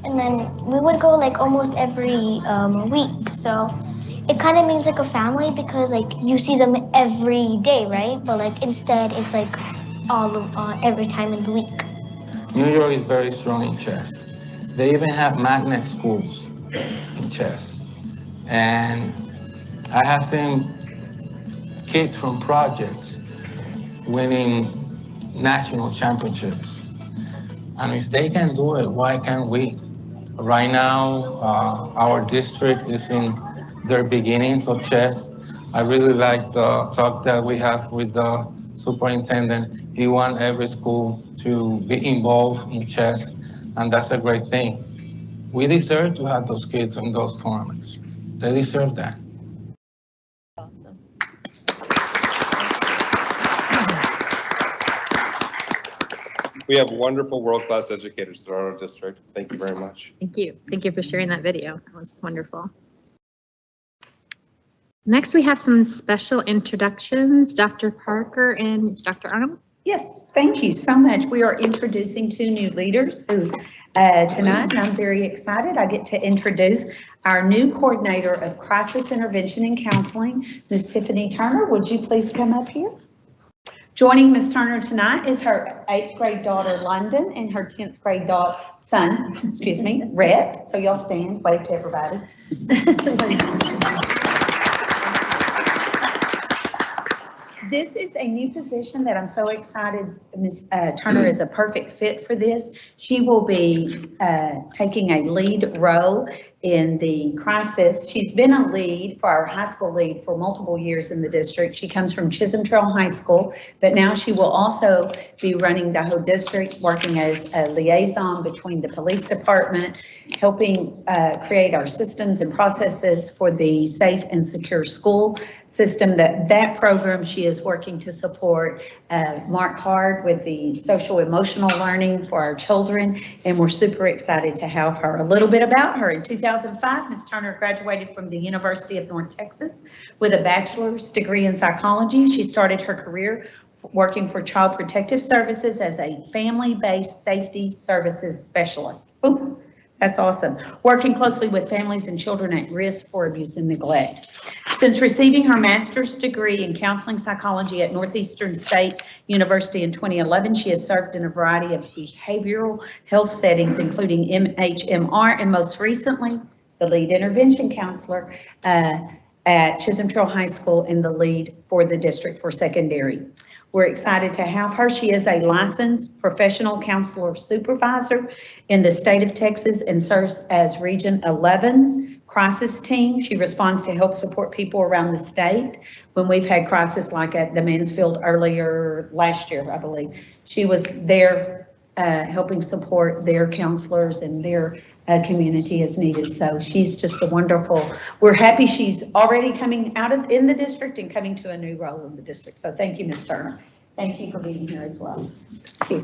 And then we would go like almost every week, so it kind of means like a family because like you see them every day, right? But like instead, it's like every time in the week. New York is very strong in chess. They even have magnet schools in chess. And I have seen kids from projects winning national championships. And if they can do it, why can't we? Right now, our district is in their beginnings of chess. I really like the talk that we have with the superintendent. He wants every school to be involved in chess, and that's a great thing. We deserve to have those kids in those tournaments. They deserve that. Awesome. We have wonderful world-class educators throughout our district. Thank you very much. Thank you. Thank you for sharing that video. That was wonderful. Next, we have some special introductions, Dr. Parker and Dr. Arnold. Yes, thank you so much. We are introducing two new leaders tonight, and I'm very excited. I get to introduce our new coordinator of crisis intervention and counseling, Ms. Tiffany Turner. Would you please come up here? Joining Ms. Turner tonight is her 8th grade daughter, London, and her 10th grade son, Rhett. So y'all stand, wave to everybody. This is a new position that I'm so excited. Ms. Turner is a perfect fit for this. She will be taking a lead role in the crisis. She's been a lead for our high school lead for multiple years in the district. She comes from Chisholm Trail High School, but now she will also be running the whole district, working as a liaison between the police department, helping create our systems and processes for the safe and secure school system. That program she is working to support Mark Hard with the social emotional learning for our children, and we're super excited to have her. A little bit about her. In 2005, Ms. Turner graduated from the University of North Texas with a bachelor's degree in psychology. She started her career working for Child Protective Services as a family-based safety services specialist. Ooh, that's awesome. Working closely with families and children at risk for abuse and neglect. Since receiving her master's degree in counseling psychology at Northeastern State University in 2011, she has served in a variety of behavioral health settings, including MHMR, and most recently, the lead intervention counselor at Chisholm Trail High School and the lead for the district for secondary. We're excited to have her. She is a licensed professional counselor supervisor in the state of Texas and serves as Region 11's crisis team. She responds to help support people around the state when we've had crisis like at the Mansfield earlier last year, I believe. She was there helping support their counselors and their community is needed. So she's just a wonderful, we're happy she's already coming out of, in the district and coming to a new role in the district. So thank you, Ms. Turner. Thank you for being here as well. Thank you.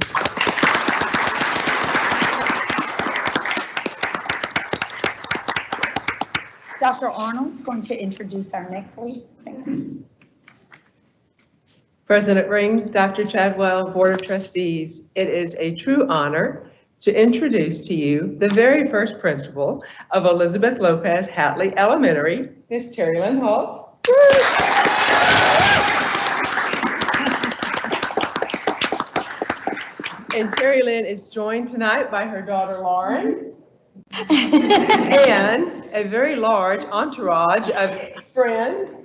Dr. Arnold's going to introduce our next lead. Thanks. President Ring, Dr. Chadwell, Board of Trustees, it is a true honor to introduce to you the very first principal of Elizabeth Lopez Hatley Elementary, Ms. Terry Lynn Holtz. And Terry Lynn is joined tonight by her daughter Lauren and a very large entourage of friends.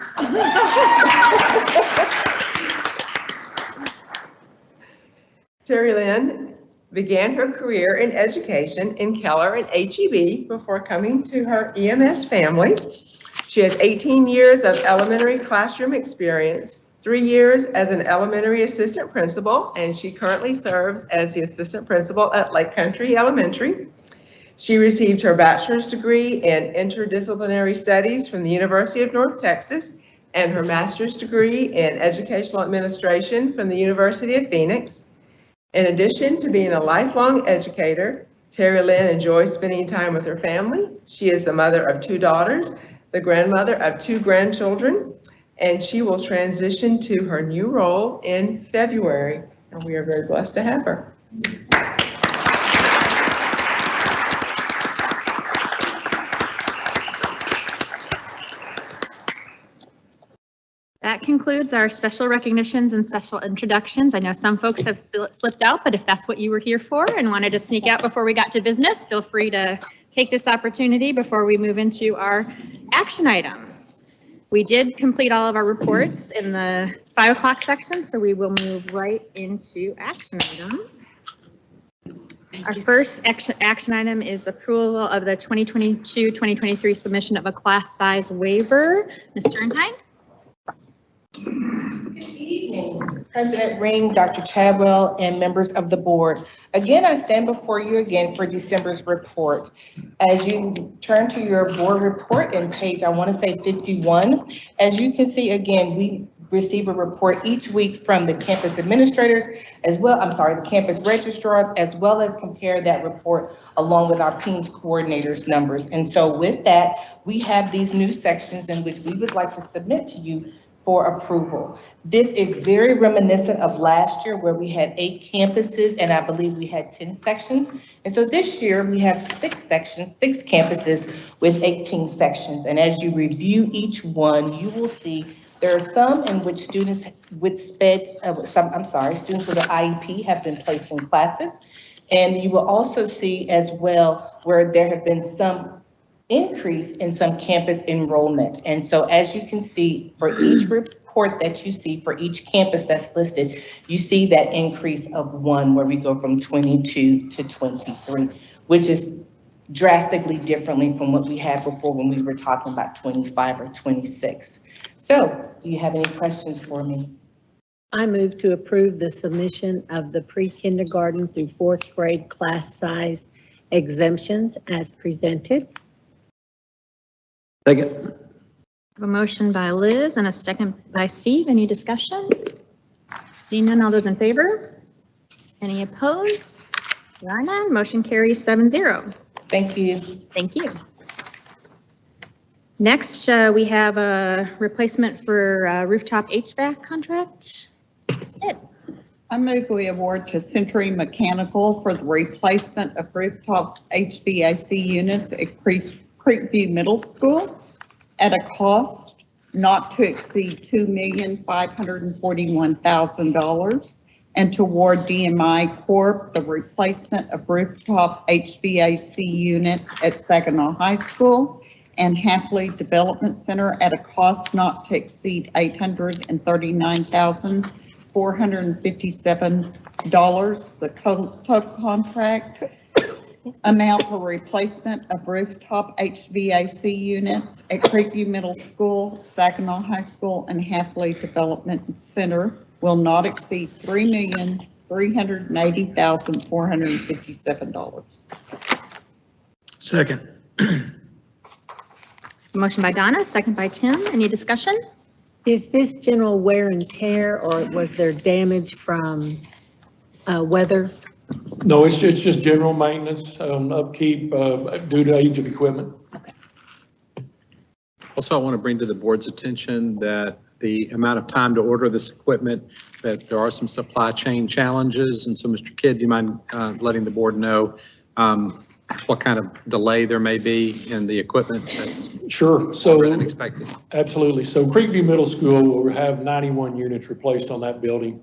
Terry Lynn began her career in education in Keller and HEB before coming to her EMS family. She has 18 years of elementary classroom experience, 3 years as an elementary assistant principal, and she currently serves as the assistant principal at Lake Country Elementary. She received her bachelor's degree in interdisciplinary studies from the University of North Texas and her master's degree in educational administration from the University of Phoenix. In addition to being a lifelong educator, Terry Lynn enjoys spending time with her family. She is the mother of 2 daughters, the grandmother of 2 grandchildren, and she will transition to her new role in February, and we are very blessed to have her. That concludes our special recognitions and special introductions. I know some folks have slipped out, but if that's what you were here for and wanted to sneak out before we got to business, feel free to take this opportunity before we move into our action items. We did complete all of our reports in the 5 o'clock section, so we will move right into action items. Our first action item is approval of the 2022-2023 submission of a class size waiver. Ms. Turntine? Good evening, President Ring, Dr. Chadwell, and members of the board. Again, I stand before you again for December's report. As you turn to your board report in page, I want to say 51, as you can see, again, we receive a report each week from the campus administrators as well, the campus registrars, as well as compare that report along with our PEAMS coordinators numbers. And so with that, we have these new sections in which we would like to submit to you for approval. This is very reminiscent of last year where we had 8 campuses and I believe we had 10 sections. And so this year we have 6 sections, 6 campuses with 18 sections. And as you review each one, you will see there are some in which students with students with an IEP have been placed in classes. And you will also see as well where there have been some increase in some campus enrollment. And so as you can see, for each report that you see for each campus that's listed, you see that increase of 1 where we go from 22 to 23, which is drastically differently from what we had before when we were talking about 25 or 26. So do you have any questions for me? I move to approve the submission of the pre-kindergarten through 4th grade class size exemptions as presented. Second. I have a motion by Liz and a second by Steve. Any discussion? Seeing none, all those in favor? Any opposed? There are none. Motion carries 7-0. Thank you. Thank you. Next, we have a replacement for rooftop HVAC contract. Sid. I move we award to Century Mechanical for the replacement of rooftop HVAC units at Creekview Middle School at a cost not to exceed $2,541,000, and to award DMI Corp. the replacement of rooftop HVAC units at Saginaw High School and Halfley Development Center at a cost not to exceed $839,457. The total contract amount for replacement of rooftop HVAC units at Creekview Middle School, Saginaw High School, and Halfley Development Center will not exceed $3,380,457. Second. Motion by Donna, second by Tim. Any discussion? Is this general wear and tear, or was there damage from weather? No, it's just general maintenance, upkeep due to age of equipment. Also, I want to bring to the board's attention that the amount of time to order this equipment, that there are some supply chain challenges. And so, Mr. Kidd, do you mind letting the board know what kind of delay there may be in the equipment that's Sure. So longer than expected? Absolutely. So Creekview Middle School will have 91 units replaced on that building.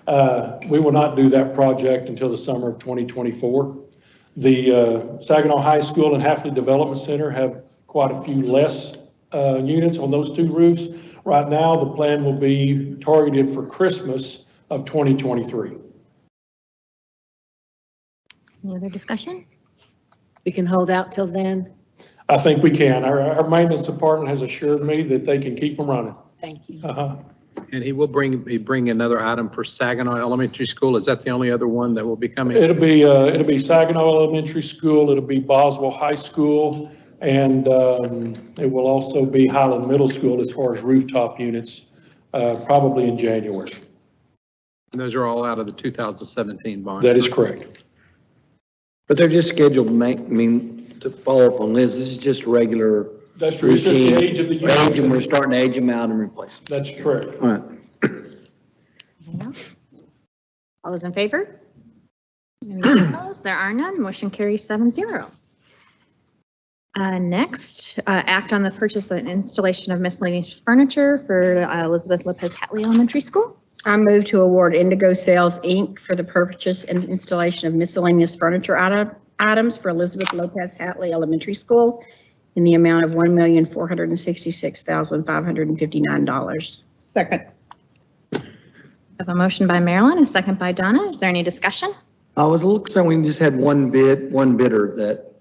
We will not do that project until the summer of 2024. The Saginaw High School and Hafley Development Center have quite a few less units on those two roofs. Right now, the plan will be targeted for Christmas of 2023. Any other discussion? We can hold out till then? I think we can. Our maintenance department has assured me that they can keep them running. Thank you. And he will bring another item for Saginaw Elementary School. Is that the only other one that will be coming? It'll be Saginaw Elementary School, it'll be Boswell High School, and it will also be Highland Middle School as far as rooftop units, probably in January. And those are all out of the 2017 bond? That is correct. But they're just scheduled, to follow up on this is just regular. That's true. It's just the age of the unit. Age, and we're starting to age them out and replace them. That's correct. All right. All those in favor? Any opposed? There are none. Motion carries 7-0. Next, act on the purchase and installation of miscellaneous furniture for Elizabeth Lopez Hatley Elementary School. I move to award Indigo Sales, Inc. for the purchase and installation of miscellaneous furniture items for Elizabeth Lopez Hatley Elementary School in the amount of $1,466,559. Second. I have a motion by Marilyn, a second by Donna. Is there any discussion? I was a little concerned we just had one bidder that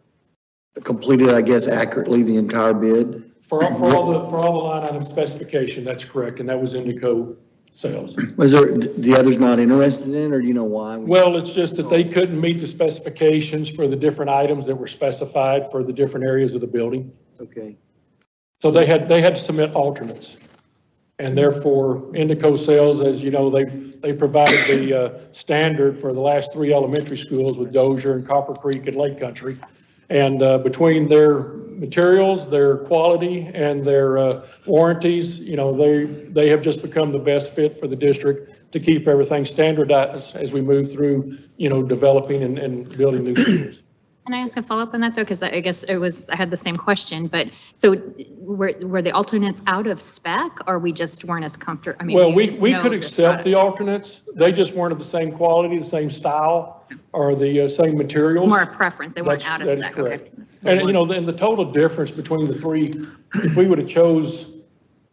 completed, I guess, accurately the entire bid. For all the line item specification, that's correct, and that was Indigo Sales. Was the others not interested in, or do you know why? Well, it's just that they couldn't meet the specifications for the different items that were specified for the different areas of the building. Okay. So they had to submit alternates. And therefore, Indigo Sales, as you know, they provided the standard for the last 3 elementary schools with Dozier and Copper Creek and Lake Country. And between their materials, their quality, and their warranties, you know, they have just become the best fit for the district to keep everything standardized as we move through, you know, developing and building new schools. Can I ask a follow-up on that though? Because I guess I had the same question, but so were the alternates out of spec, or we just weren't as comfortable? I mean, well, we could accept the alternates. They just weren't of the same quality, the same style, or the same materials. More a preference. They weren't out of spec. That is correct. Okay. And you know, then the total difference between the three, if we would have chose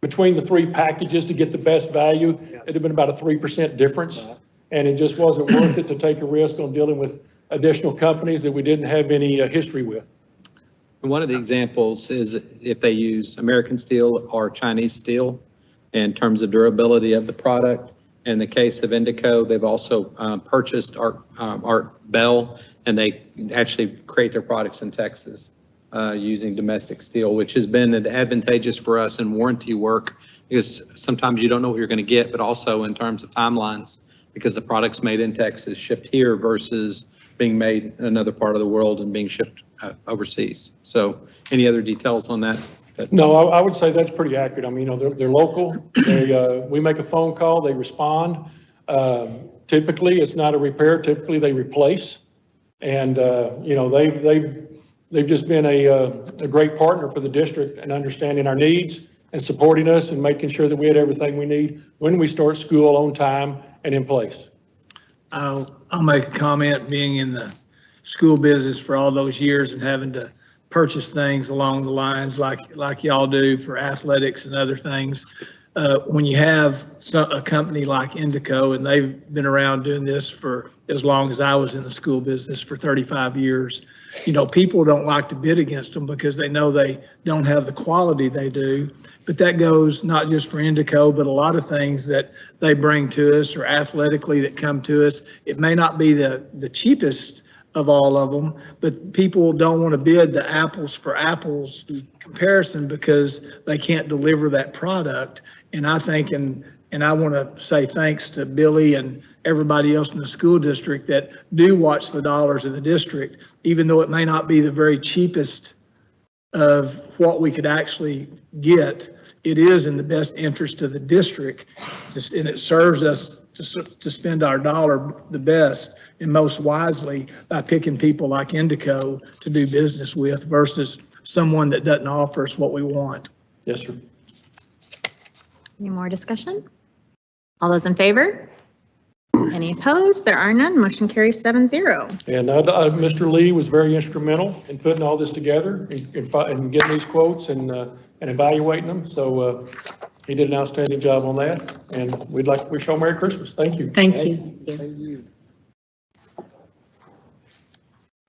between the 3 packages to get the best value, it'd have been about a 3% difference. And it just wasn't worth it to take a risk on dealing with additional companies that we didn't have any history with. And one of the examples is if they use American steel or Chinese steel in terms of durability of the product. In the case of Indigo, they've also purchased Art Bell, and they actually create their products in Texas using domestic steel, which has been advantageous for us in warranty work, because sometimes you don't know what you're going to get, but also in terms of timelines, because the product's made in Texas, shipped here versus being made in another part of the world and being shipped overseas. So any other details on that? No, I would say that's pretty accurate. I mean, you know, they're local. We make a phone call, they respond. Typically, it's not a repair. Typically, they replace. And, you know, they've just been a great partner for the district and understanding our needs and supporting us and making sure that we had everything we need when we start school on time and in place. I'll make a comment, being in the school business for all those years and having to purchase things along the lines like y'all do for athletics and other things. When you have a company like Indigo, and they've been around doing this for as long as I was in the school business, for 35 years, you know, people don't like to bid against them because they know they don't have the quality they do. But that goes not just for Indigo, but a lot of things that they bring to us or athletically that come to us. It may not be the cheapest of all of them, but people don't want to bid the apples for apples comparison because they can't deliver that product. And I think, and I want to say thanks to Billy and everybody else in the school district that do watch the dollars of the district, even though it may not be the very cheapest of what we could actually get. It is in the best interest of the district, and it serves us to spend our dollar the best and most wisely by picking people like Indico to do business with versus someone that doesn't offer us what we want. Yes, sir. Any more discussion? All those in favor? Any opposed? There are none. Motion carries 7-0. And Mr. Lee was very instrumental in putting all this together and getting these quotes and evaluating them. So he did an outstanding job on that. And we'd like to wish you all Merry Christmas. Thank you. Thank you.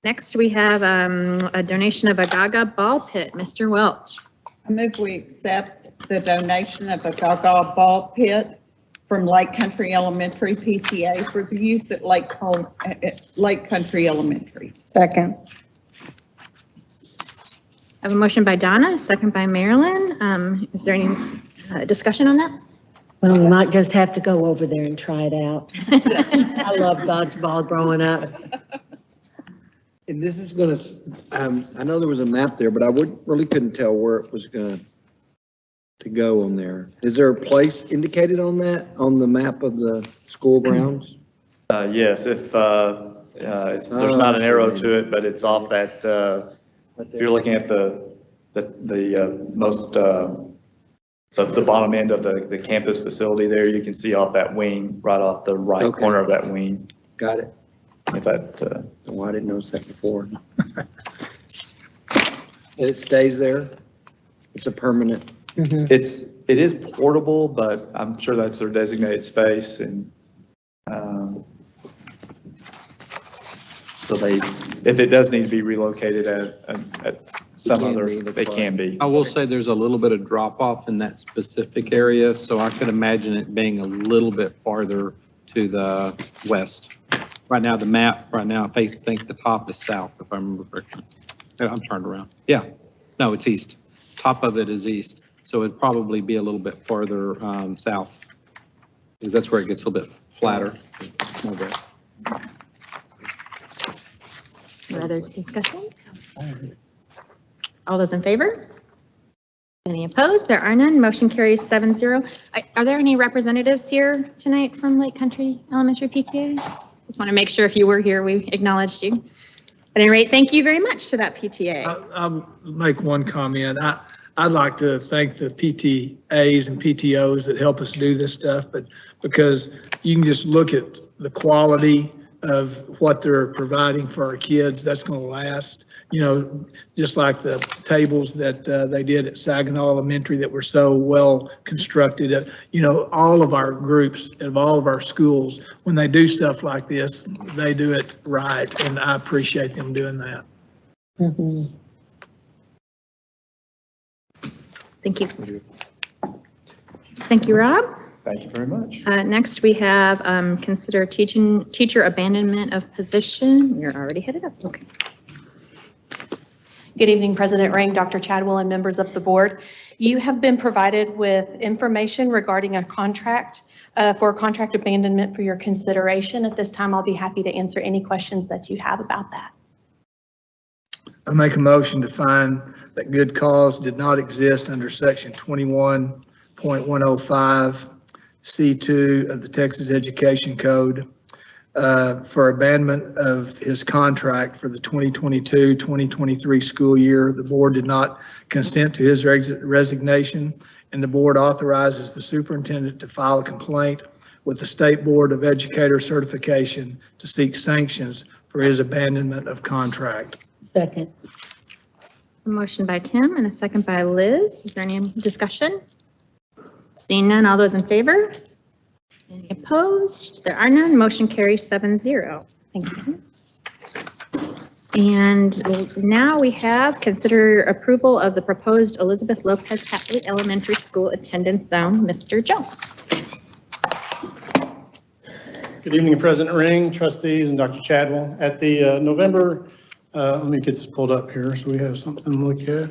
Next, we have a donation of a Gaga ball pit. Mr. Welch. I move we accept the donation of a Gaga ball pit from Lake Country Elementary PTA for the use at Lake Country Elementary. Second. I have a motion by Donna, a second by Marilyn. Is there any discussion on that? Well, we might just have to go over there and try it out. I love dodgeball growing up. And this is gonna, I know there was a map there, but I really couldn't tell where it was going to go on there. Is there a place indicated on that, on the map of the school grounds? Yes, if there's not an arrow to it, but it's off that, if you're looking at the most, the bottom end of the campus facility there, you can see off that wing, right off the right corner of that wing. Got it. If that, Well, I didn't notice that before. And it stays there? It's a permanent? It is portable, but I'm sure that's their designated space, and so if it does need to be relocated at some other, they can be. I will say there's a little bit of drop off in that specific area, so I could imagine it being a little bit farther to the west. Right now, the map, I think the top is south, if I remember correctly. I'm turned around. Yeah, no, it's east. Top of it is east, so it'd probably be a little bit farther south, because that's where it gets a little bit flatter. Other discussion? All those in favor? Any opposed? There are none. Motion carries 7-0. Are there any representatives here tonight from Lake Country Elementary PTA? Just want to make sure if you were here, we acknowledged you. At any rate, thank you very much to that PTA. I'll make one comment. I'd like to thank the PTAs and PTOs that help us do this stuff, but because you can just look at the quality of what they're providing for our kids, that's going to last. You know, just like the tables that they did at Saginaw Elementary that were so well constructed. You know, all of our groups of all of our schools, when they do stuff like this, they do it right, and I appreciate them doing that. Thank you. Thank you, Rob. Thank you very much. Next, we have consider teacher abandonment of position. You're already headed up. Okay. Good evening, President Ring, Dr. Chadwell, and members of the board. You have been provided with information regarding a contract for contract abandonment for your consideration. At this time, I'll be happy to answer any questions that you have about that. I make a motion to find that good cause did not exist under section 21.105 C2 of the Texas Education Code for abandonment of his contract for the 2022-2023 school year. The board did not consent to his resignation, and the board authorizes the superintendent to file a complaint with the State Board of Educator Certification to seek sanctions for his abandonment of contract. Second. A motion by Tim and a second by Liz. Is there any discussion? Seeing none, all those in favor? Any opposed? There are none. Motion carries 7-0. Thank you. And now we have consider approval of the proposed Elizabeth Lopez Hatley Elementary School attendance zone. Mr. Jones. Good evening, President Ring, trustees, and Dr. Chadwell. At the November, let me get this pulled up here so we have something to look at.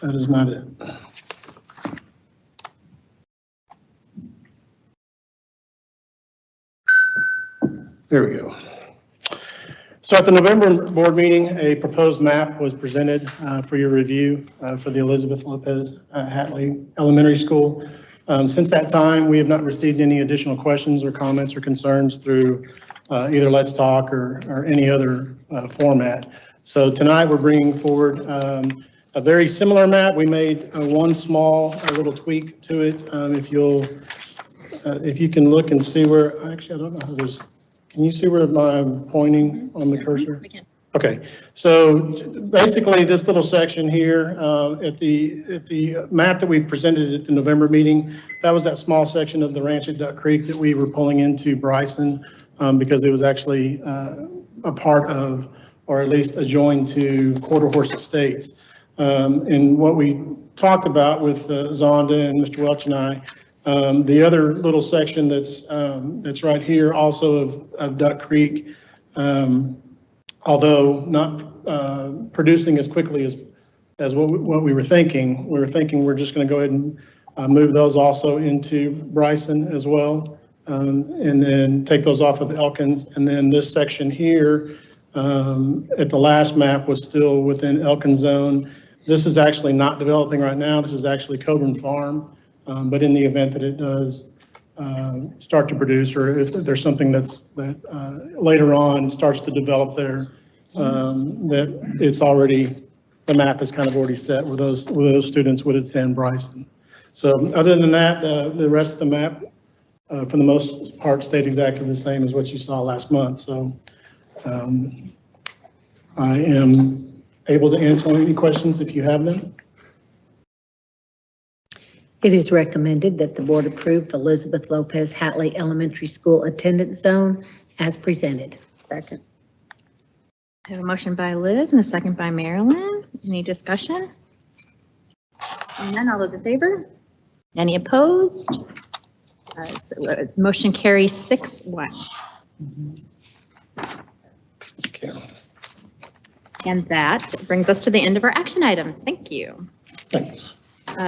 That is not it. There we go. So at the November board meeting, a proposed map was presented for your review for the Elizabeth Lopez Hatley Elementary School. Since that time, we have not received any additional questions or comments or concerns through either Let's Talk or any other format. So tonight we're bringing forward a very similar map. We made one small little tweak to it. If you can look and see where, actually, I don't know how there's, can you see where I'm pointing on the cursor? We can. Okay, so basically this little section here at the map that we presented at the November meeting, that was that small section of the ranch at Duck Creek that we were pulling into Bryson because it was actually a part of, or at least adjoined to Quarter Horse Estates. And what we talked about with Zonda and Mr. Welch and I, the other little section that's right here also of Duck Creek, although not producing as quickly as what we were thinking. We were thinking we're just going to go ahead and move those also into Bryson as well, and then take those off of Elkins. And then this section here at the last map was still within Elkins zone. This is actually not developing right now. This is actually Coburn Farm. But in the event that it does start to produce, or if there's something that later on starts to develop there, that it's already, the map is kind of already set where those students would attend Bryson. So other than that, the rest of the map, for the most part, stayed exactly the same as what you saw last month. So I am able to answer any questions if you have them. It is recommended that the board approve the Elizabeth Lopez Hatley Elementary School attendance zone as presented. Second. I have a motion by Liz and a second by Marilyn. Any discussion? And then all those in favor? Any opposed? So its motion carries 6-1. Okay. And that brings us to the end of our action items. Thank you. Thanks.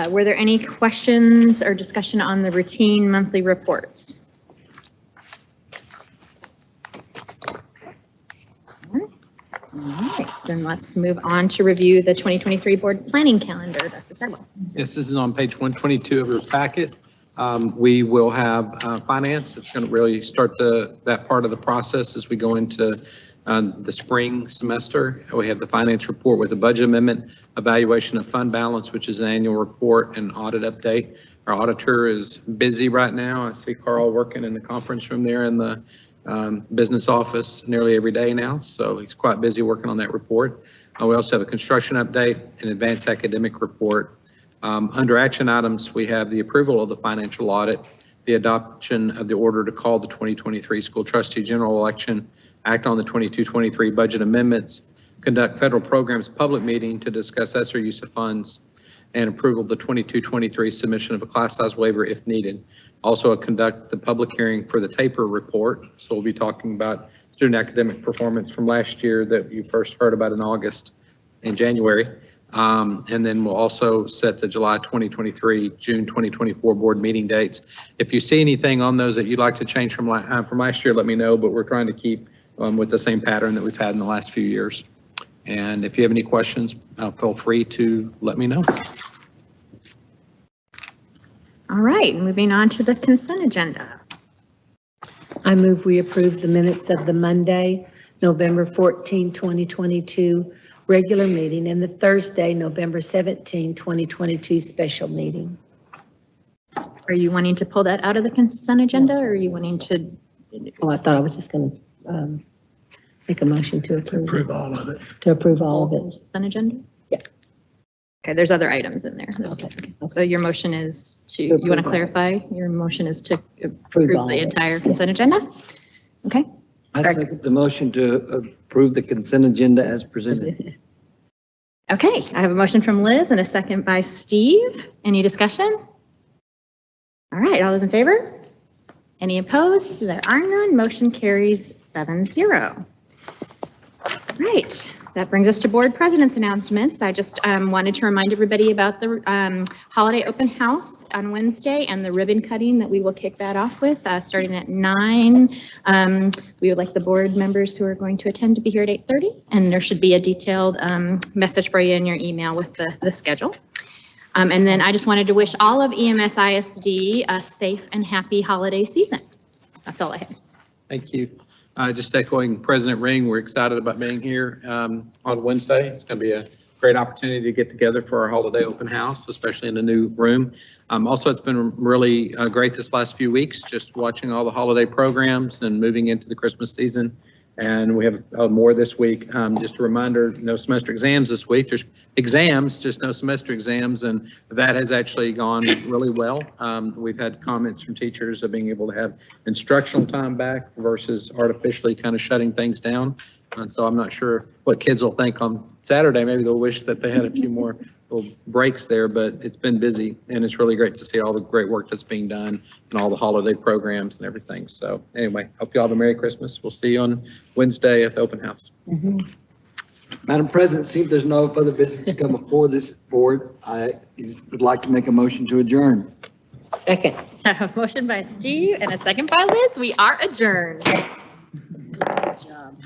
Were there any questions or discussion on the routine monthly reports? All right, then let's move on to review the 2023 board planning calendar. Dr. Chadwell. Yes, this is on page 122 of your packet. We will have finance. It's going to really start that part of the process as we go into the spring semester. We have the finance report with the budget amendment, evaluation of fund balance, which is an annual report and audit update. Our auditor is busy right now. I see Carl working in the conference room there in the business office nearly every day now. So he's quite busy working on that report. We also have a construction update, an advanced academic report. Under action items, we have the approval of the financial audit, the adoption of the order to call the 2023 school trustee general election, act on the 22-23 budget amendments, conduct federal programs public meeting to discuss ESSER use of funds, and approval of the 22-23 submission of a class size waiver if needed. Also conduct the public hearing for the TAPER report. So we'll be talking about student academic performance from last year that you first heard about in August and January. And then we'll also set the July 2023, June 2024 board meeting dates. If you see anything on those that you'd like to change from last year, let me know, but we're trying to keep with the same pattern that we've had in the last few years. And if you have any questions, feel free to let me know. All right, moving on to the consent agenda. I move we approve the minutes of the Monday, November 14, 2022 regular meeting and the Thursday, November 17, 2022 special meeting. Are you wanting to pull that out of the consent agenda, or are you wanting to? Oh, I thought I was just going to make a motion to approve. Approve all of it. To approve all of it. Consent agenda? Yeah. Okay, there's other items in there. Okay. So your motion is to, you want to clarify? Your motion is to approve the entire consent agenda? Okay. I second the motion to approve the consent agenda as presented. Okay, I have a motion from Liz and a second by Steve. Any discussion? All right, all those in favor? Any opposed? There are none. Motion carries 7-0. Right, that brings us to board president's announcements. I just wanted to remind everybody about the holiday open house on Wednesday and the ribbon cutting that we will kick that off with starting at 9. We would like the board members who are going to attend to be here at 8:30, and there should be a detailed message for you in your email with the schedule. And then I just wanted to wish all of EMS ISD a safe and happy holiday season. That's all I have. Thank you. Just echoing President Ring, we're excited about being here on Wednesday. It's going to be a great opportunity to get together for our holiday open house, especially in a new room. Also, it's been really great this last few weeks, just watching all the holiday programs and moving into the Christmas season. And we have more this week. Just a reminder, no semester exams this week. There's exams, just no semester exams, and that has actually gone really well. We've had comments from teachers of being able to have instructional time back versus artificially kind of shutting things down. And so I'm not sure what kids will think on Saturday. Maybe they'll wish that they had a few more little breaks there, but it's been busy, and it's really great to see all the great work that's being done and all the holiday programs and everything. So anyway, hope you all have a Merry Christmas. We'll see you on Wednesday at the open house. Madam President, see if there's no further business to come before this board, I would like to make a motion to adjourn. Second. A motion by Steve and a second by Liz. We are adjourned. Good job.